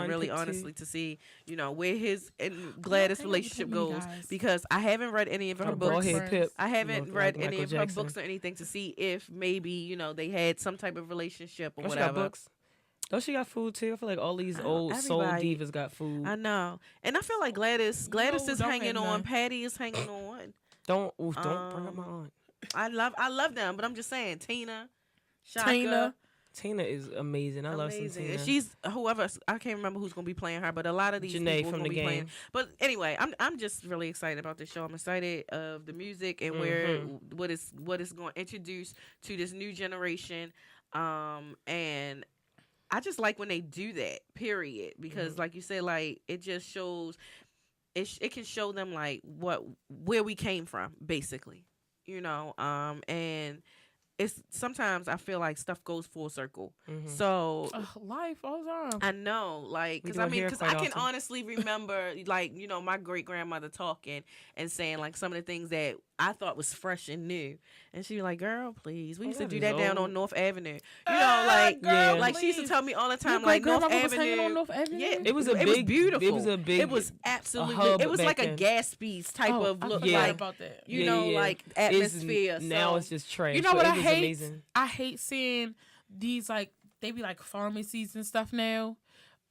Really, honestly, to see where his and Gladys' relationship goes because I haven't read any of her books. I haven't read any of her books or anything to see if maybe they had some type of relationship or whatever. She got books? Don't she got food too? I feel like all these old soul divas got food. I know, and I feel like Gladys is hanging on. Patti is hanging on. Don't bring up my aunt. I love them, but I'm just saying Tina. Tina is amazing. I love some Tina. She's whoever, I can't remember who's gonna be playing her, but a lot of these Janae people from gonna the be game. playing. But anyway, I'm just really excited about this show. I'm excited of the music and where what is going to introduce to this new generation, and I just like when they do that. Period, because like you said, like it just shows. It can show them like where we came from, basically, and it's sometimes I feel like stuff goes full circle. So life all the time. I know, like, because I can honestly remember, like, my great grandmother talking and saying like some of the things that I thought was fresh and new, and she was like, "Girl, please, we used to do that down on North Avenue." She used to tell me all the time, like North Avenue. On North Avenue. Yeah, it was beautiful. It was a big. It was absolutely. It was like a Gatsby's type of look. Like about that. Like atmosphere. Now it's just trash. You know what I hate? Amazing. I hate seeing these they be like pharmacies and stuff now.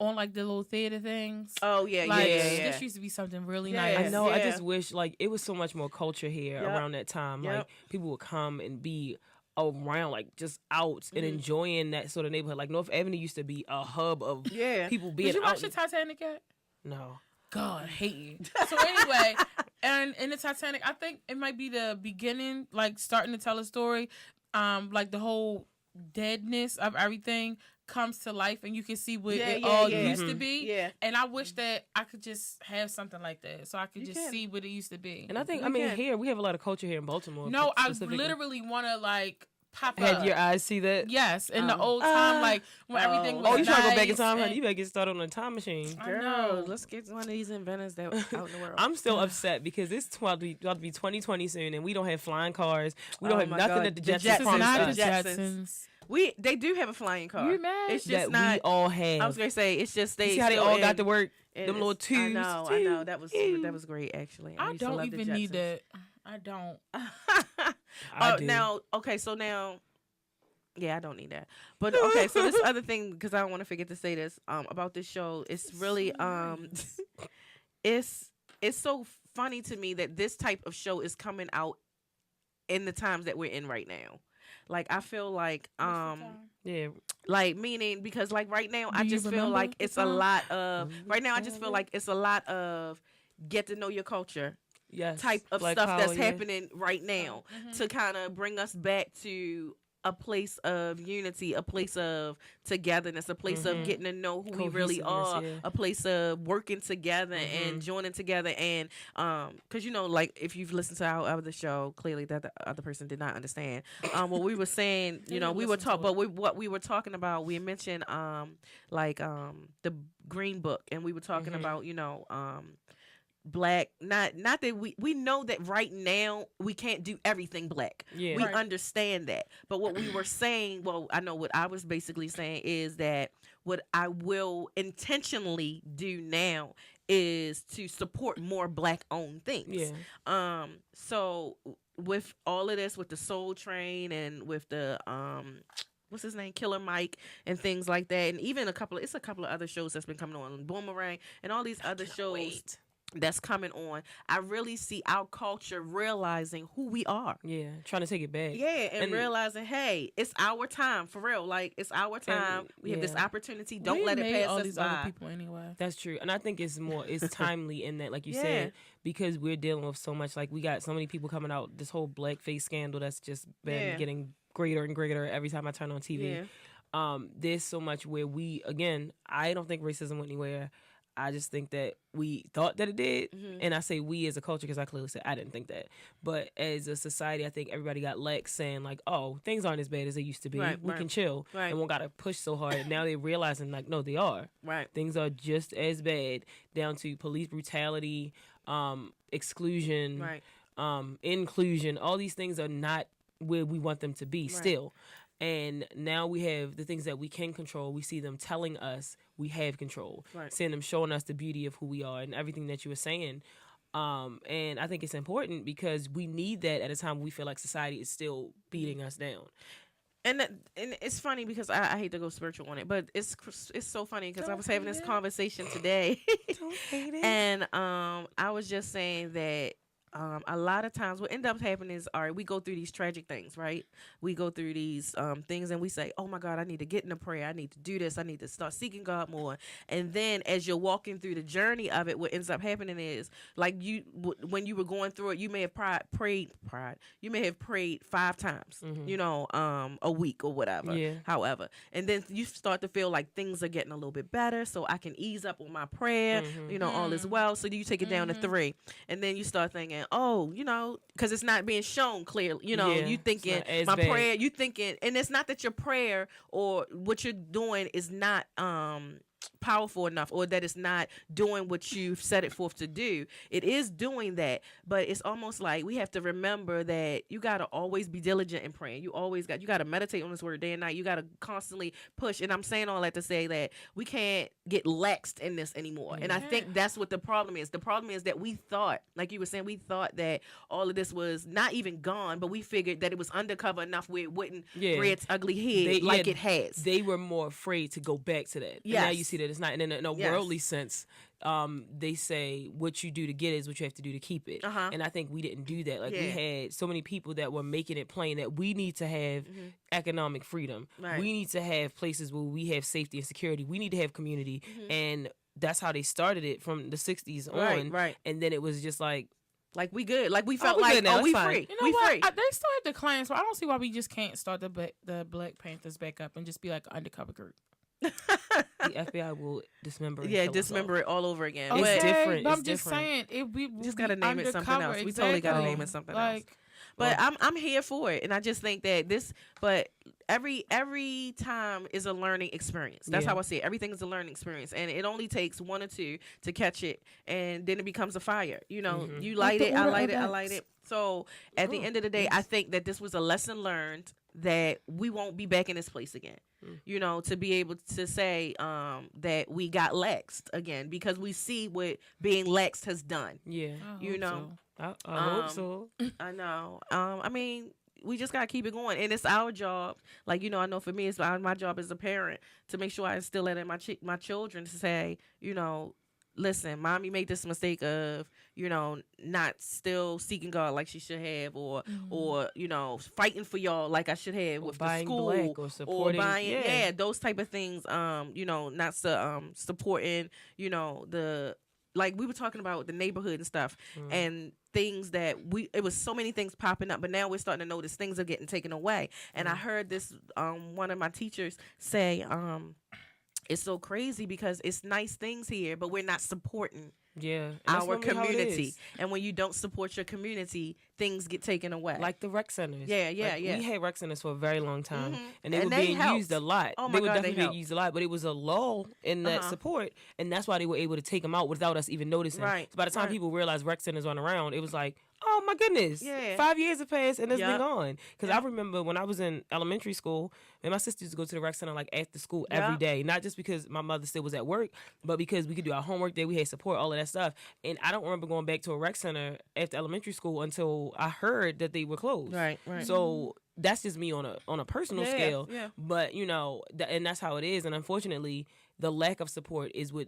On like the little theater things. Oh yeah, This used to be something really nice. I know. I just wish like it was so much more culture here around that time. Like people would come and be around, like just out and enjoying that sort of neighborhood. Like North Avenue used to be a hub of people being out. Did you watch the Titanic yet? No. God, I hate you. So anyway, and in the Titanic, I think it might be the beginning, like starting to tell a story, like the whole deadness of everything comes to life and you can see what it all used to be. Yeah. And I wish that I could just have something like that so I could see what it used to be. And I think, here, we have a lot of culture here in Baltimore. No, I literally want to like pop up. Had your eyes see that? Yes. In the old time, like when everything was you trying to go back in time, and... honey? You better get started on a time machine. Girl, let's get one of these inventors that out in the world. I'm still upset because it's about to be 2020 soon and we don't have flying cars. We don't have nothing that the Jetsons promised us. Jetsons. They do have a flying car. You mad? It's just that not. We all have. I was gonna say it's just they. See how they all got to work. Them little twos. I know. That was great actually. I don't even need that. I don't. I do. Now, okay, so now. Yeah, I don't need that. But okay, so this other thing, because I don't want to forget to say this about this show. It's really it's so funny to me that this type of show is coming out in the times that we're in right now. Like I feel like like meaning because like right now I just feel like it's a lot of get to know your culture type of stuff that's happening right now to kind of bring us back to a place of unity, a place of togetherness, a place of getting to know who we really are, a place of working together and joining together. And because like if you've listened to our other show, clearly that the other person did not understand what we were saying. We were talking, but what we were talking about, we mentioned the Green Book, and we were talking about black, not that we know that right now we can't do everything black. We understand that, but what we were saying, well, I know what I was basically saying is that what I will intentionally do now is to support more black owned things. So with all of this, with the Soul Train and with the what's his name, Killer Mike, and things like that, and even a couple of other shows that's been coming on, Boomerang, and all these other shows that's coming on, I really see our culture realizing who we are. Yeah, trying to take it back. Yeah, and realizing, hey, it's our time, for real. Like, it's our time. We have this opportunity. Don't let it pass all us these by. Other people anyway. That's true. And I think it's timely in that, like you said, because we're dealing with so much. Like, we got so many people coming out, this whole blackface scandal that's just been getting greater and greater every time I turn on TV. There's so much where I don't think racism went anywhere. I just think that we thought that it did. And I say we as a culture because I clearly said I didn't think that. But as a society, I think everybody got lax saying, like, oh, things aren't as bad as they used to be. We can chill. And we got to push so hard. And now they're realizing, like, no, they are. Things are just as bad, down to police brutality, exclusion, inclusion. All these things are not where we want them to be still. And now we have the things that we can control. We see them telling us we have control, seeing them showing us the beauty of who we are and everything that you were saying. And I think it's important because we need that at a time we feel like society is still beating us down. And it's funny because I hate to go spiritual on it, but it's so funny because I was having this conversation today. Don't hate it. And I was just saying that a lot of times what ends up happening is, all right, we go through these tragic things, right? We go through these things and we say, oh my God, I need to get in a prayer. I need to do this. I need to start seeking God more. And then as you're walking through the journey of it, what ends up happening is, like, when you were going through it, you may have prayed 5 times, a week or whatever, however. And then you start to feel like things are getting a little bit better, so I can ease up on my prayer, all is well. So you take it down to 3. And then you start thinking, oh, because it's not being shown clearly. You thinking my prayer, you thinking, and it's not that your prayer or what you're doing is not powerful enough, or that it's not doing what you've set it forth to do. It is doing that, but it's almost like we have to remember that you got to always be diligent in praying. You got to meditate on this word day and night. You got to constantly push. And I'm saying all that to say that we can't get laxed in this anymore. And I think that's what the problem is. The problem is that we thought, like you were saying, we thought that all of this was not even gone, but we figured that it was undercover enough where it wouldn't rear its ugly head it has. They were more afraid to go back to that. Yes. And now you see that it's not. And in a worldly sense, they say what you do to get it is what you have to do to keep it. And I think we didn't do that. Like, we had so many people that were making it plain that we need to have economic freedom. We need to have places where we have safety and security. We need to have community. And that's how they started it from the 60s on. And then it was just like we good. Like we felt we free. We free. They still have the claim, so I don't see why we just can't start the Black Panthers back up and just be like an undercover group. The FBI will dismember it. Dismember it all over again. Okay, it's different. But I'm just saying, we just gotta name it something else. We totally gotta name it something else. But I'm here for it, and I just think that every time is a learning experience. That's how I see it. Everything is a learning experience, and it only takes 1 or 2 to catch it, and then it becomes a fire. You light it, I light it. So at the end of the day, I think that this was a lesson learned that we won't be back in this place again. To be able to say that we got laxed again, because we see what being laxed has done. I hope so. I know. I mean, we just gotta keep it going, and it's our job. Like, I know for me, it's my job as a parent to make sure I instill that in my children, to say, listen, mommy made this mistake of, not still seeking God like she should have, or fighting for y'all like I should have, with the school, black, or supporting, or buying, those type of things. Not supporting, the like we were talking about the neighborhood and stuff and things that it was so many things popping up, but now we're starting to notice things are getting taken away. And I heard this one of my teachers say it's so crazy because it's nice things here, but we're not supporting our community. And when you don't support your community, things get taken away. Like the rec centers. Yeah. We had rec centers for a very long time, and they were being used a lot. Oh my they were God, definitely being used a lot, but it was a lull in that support, and that's why they were able to take them out without us even noticing. Right. So by the time people realized rec centers weren't around, it was like, oh my goodness, 5 years have passed and it's been gone. Because I remember when I was in elementary school, and my sister used to go to the rec center like after school every day, not just because my mother still was at work, but because we could do our homework there, we had support, all of that stuff. And I don't remember going back to a rec center after elementary school until I heard that they were closed. Right. So that's just me on a personal scale. Yeah. But you know, and that's how it is. And unfortunately, the lack of support is what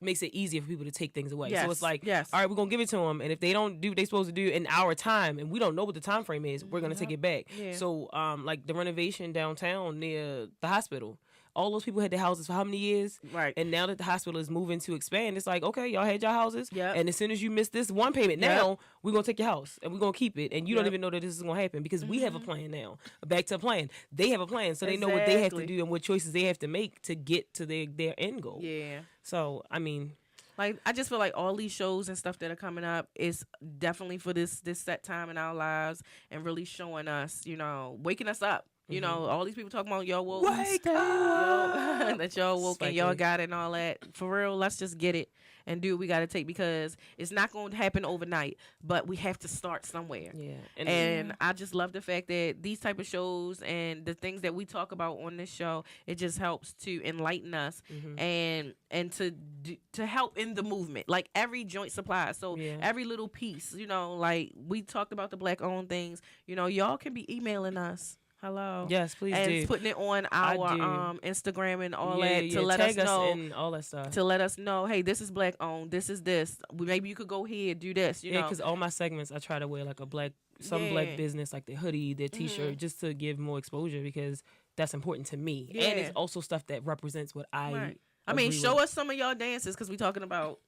makes it easier for people to take things away. So it's like, all right, we're going to give it to them. And if they don't do what they're supposed to do in our time, and we don't know what the time frame is, we're going to take it back. Yeah. So like the renovation downtown near the hospital, all those people had their houses for how many years? Right. And now that the hospital is moving to expand, it's like, okay, y'all had your houses. Yeah. And as soon as you miss this one payment, now we're going to take your house and we're going to keep it. And you don't even know that this is going to happen because we have a plan now. Back to a plan. They have a plan. So they know what they have to do and what choices they have to make to get to their end goal. Yeah. So, I mean... Like, I just feel like all these shows and stuff that are coming up is definitely for this set time in our lives and really showing us, you know, waking us up. You know, all these people talking about y'all woke. Wake up! That y'all woke and y'all got it and all that. For real, let's just get it and do what we got to take because it's not going to happen overnight, but we have to start somewhere. Yeah. And I just love the fact that these type of shows and the things that we talk about on this show, it just helps to enlighten us and to help in the movement. Like every joint supply. So every little piece, you know, like we talked about the Black owned things, you know, y'all can be emailing us. Hello. Yes, please do. And putting it on our Instagram and all that to let us know and all that stuff. To let us know, hey, this is Black owned. This is this. Maybe you could go here and do this. You know, because all my segments I try to wear like a black black business, like their hoodie, their T-shirt, just to give more exposure because that's important to me. Yeah. And it's also stuff that represents what I. I mean, show us some of y'all dances because we talking about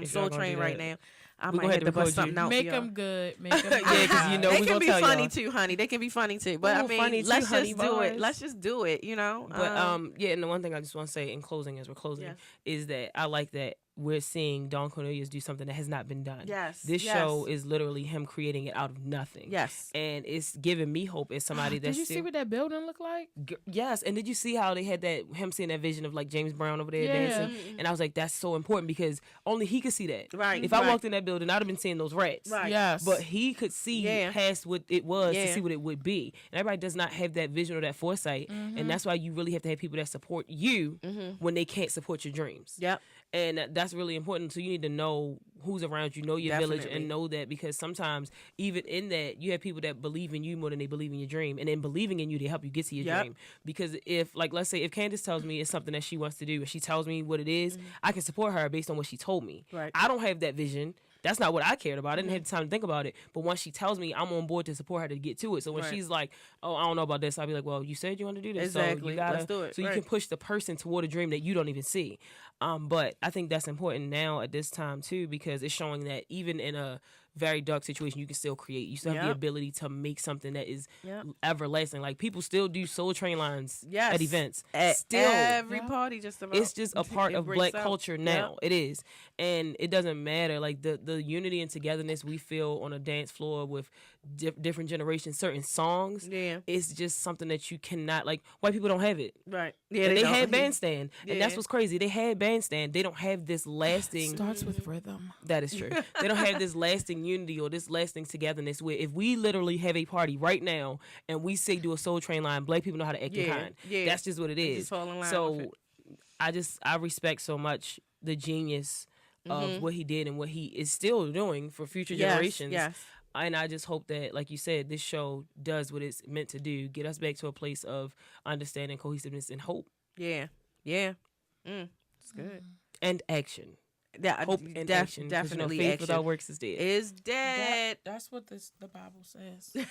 Soul Train right now. I might have to bust something out. Make them good. Make them yeah, because you know they we can gonna be tell funny y'all. too, honey. They can be funny too. But I mean, let's just do it. Let's just do it. You know. But and the one thing I just want to say in closing, as we're closing, is that I like that we're seeing Don Cornelius do something that has not been done. Yes. This show is literally him creating it out of nothing. Yes. And it's giving me hope as somebody that's Did you see what that building looked like? Yes. And did you see how they had him seeing that vision of like James Brown over there dancing? And I was like, that's so important because only he could see that. Right. If I walked in that building, I'd have been seeing those rats. Right. Yes. But he could see past what it was to see what it would be. And everybody does not have that vision or that foresight. And that's why you really have to have people that support you when they can't support your dreams. Yep. And that's really important. So you need to know who's around you, know your village, and know that because sometimes even in that you have people that believe in you more than they believe in your dream, and in believing in you, they help you get to your dream. Because if, like, let's say if Candace tells me it's something that she wants to do, and she tells me what it is, I can support her based on what she told me. Right. I don't have that vision. That's not what I cared about. I didn't have the time to think about it. But once she tells me, I'm on board to support her to get to it. So when she's like, oh, I don't know about this, I'll be like, well, you said you want to do this. Exactly. So you gotta, let's do it. So you can push the person toward a dream that you don't even see. But I think that's important now at this time, too, because it's showing that even in a very dark situation, you can still create. You still have the ability to make something that is everlasting. Like people still do Soul Train lines at events. At still, every party, just about. It's just a part of Black culture now. It is, and it doesn't matter. Like the unity and togetherness we feel on a dance floor with different generations, certain songs. Yeah, it's just something that you cannot. Like white people don't have it. Right. Yeah, and they had bandstand, and that's what's crazy. They had bandstand. They don't have this lasting. Starts with rhythm. That is true. They don't have this lasting unity or this lasting togetherness where if we literally have a party right now and we say do a Soul Train line, Black people know how to act in kind. Yeah. That's just what it is. So I respect so much the genius of what he did and what he is still doing for future generations. Yes. And I just hope that, like you said, this show does what it's meant to do, get us back to a place of understanding, cohesiveness, and hope. Yeah. Yeah. It's good. And action. Yeah, hope and action. Definitely, faith action without works is dead. Is dead. That's what the Bible says.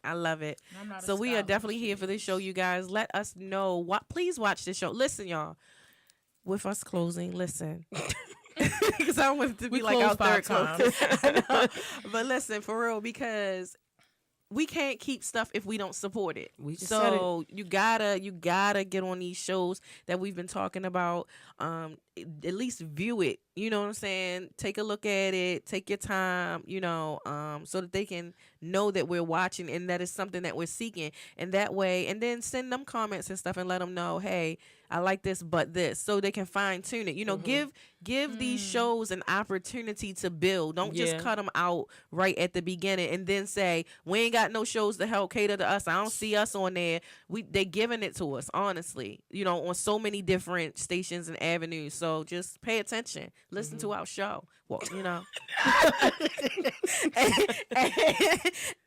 I love it. So we are definitely here for this show, you guys. Let us know. Please watch this show. Listen, y'all. With us closing, listen. because I don't want it to be like our third close. But listen, for real, because we can't keep stuff if we don't support it. We just so you gotta get on these shows that we've been talking about. At least view it. You know what I'm saying? Take a look at it. Take your time. So that they can know that we're watching and that is something that we're seeking. And that way, and then send them comments and stuff and let them know, hey, I like this, but this, so they can fine tune it. Give these shows an opportunity to build. Don't just cut them out right at the beginning and then say we ain't got no shows to help cater to us. I don't see us on there. They giving it to us, honestly. On so many different stations and avenues. So just pay attention. Listen to our show. Well,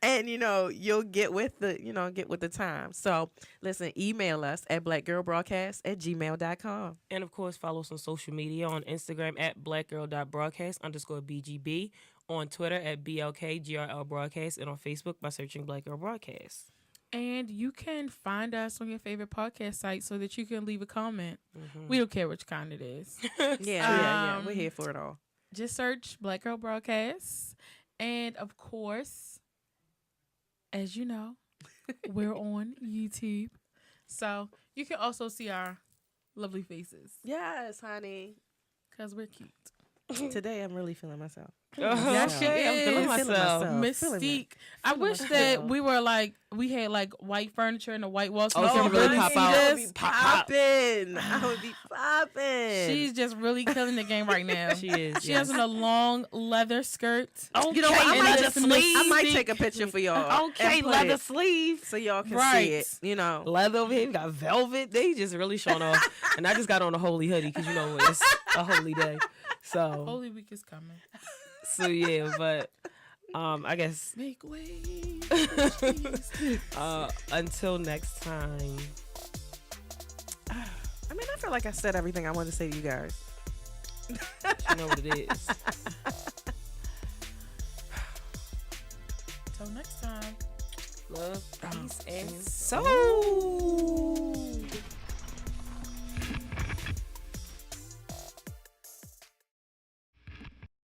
and you'll get with the time. So listen, email us at blackgirlbroadcast@gmail.com. And of course, follow us on social media on Instagram at blackgirl.broadcast_BGB, on Twitter at BLKGRL Broadcast, and on Facebook by searching Black Girl Broadcast. And you can find us on your favorite podcast site so that you can leave a comment. We don't care which kind it is. Yeah. We're here for it all. Just search Black Girl Broadcast. And of course, as you know, we're on YouTube. So you can also see our lovely faces. Yes, honey. Because we're cute. Today I'm really feeling myself. I'm feeling myself. Mystique. I wish that we had white furniture and a white wall. So you really pop out. I would be popping. She's just really killing the game right now. She is. She has on a long leather skirt. Okay, I might take a picture for y'all. Okay, leather sleeve so y'all can see it. Leather over here. We got velvet. They just really showing off. And I just got on a holy hoodie because it's a holy day. So Holy Week is coming. So yeah, but I guess make way. Until next time. I feel like I said everything I wanted to say to you guys. You know what it is. Till next time. Love, peace, and soul.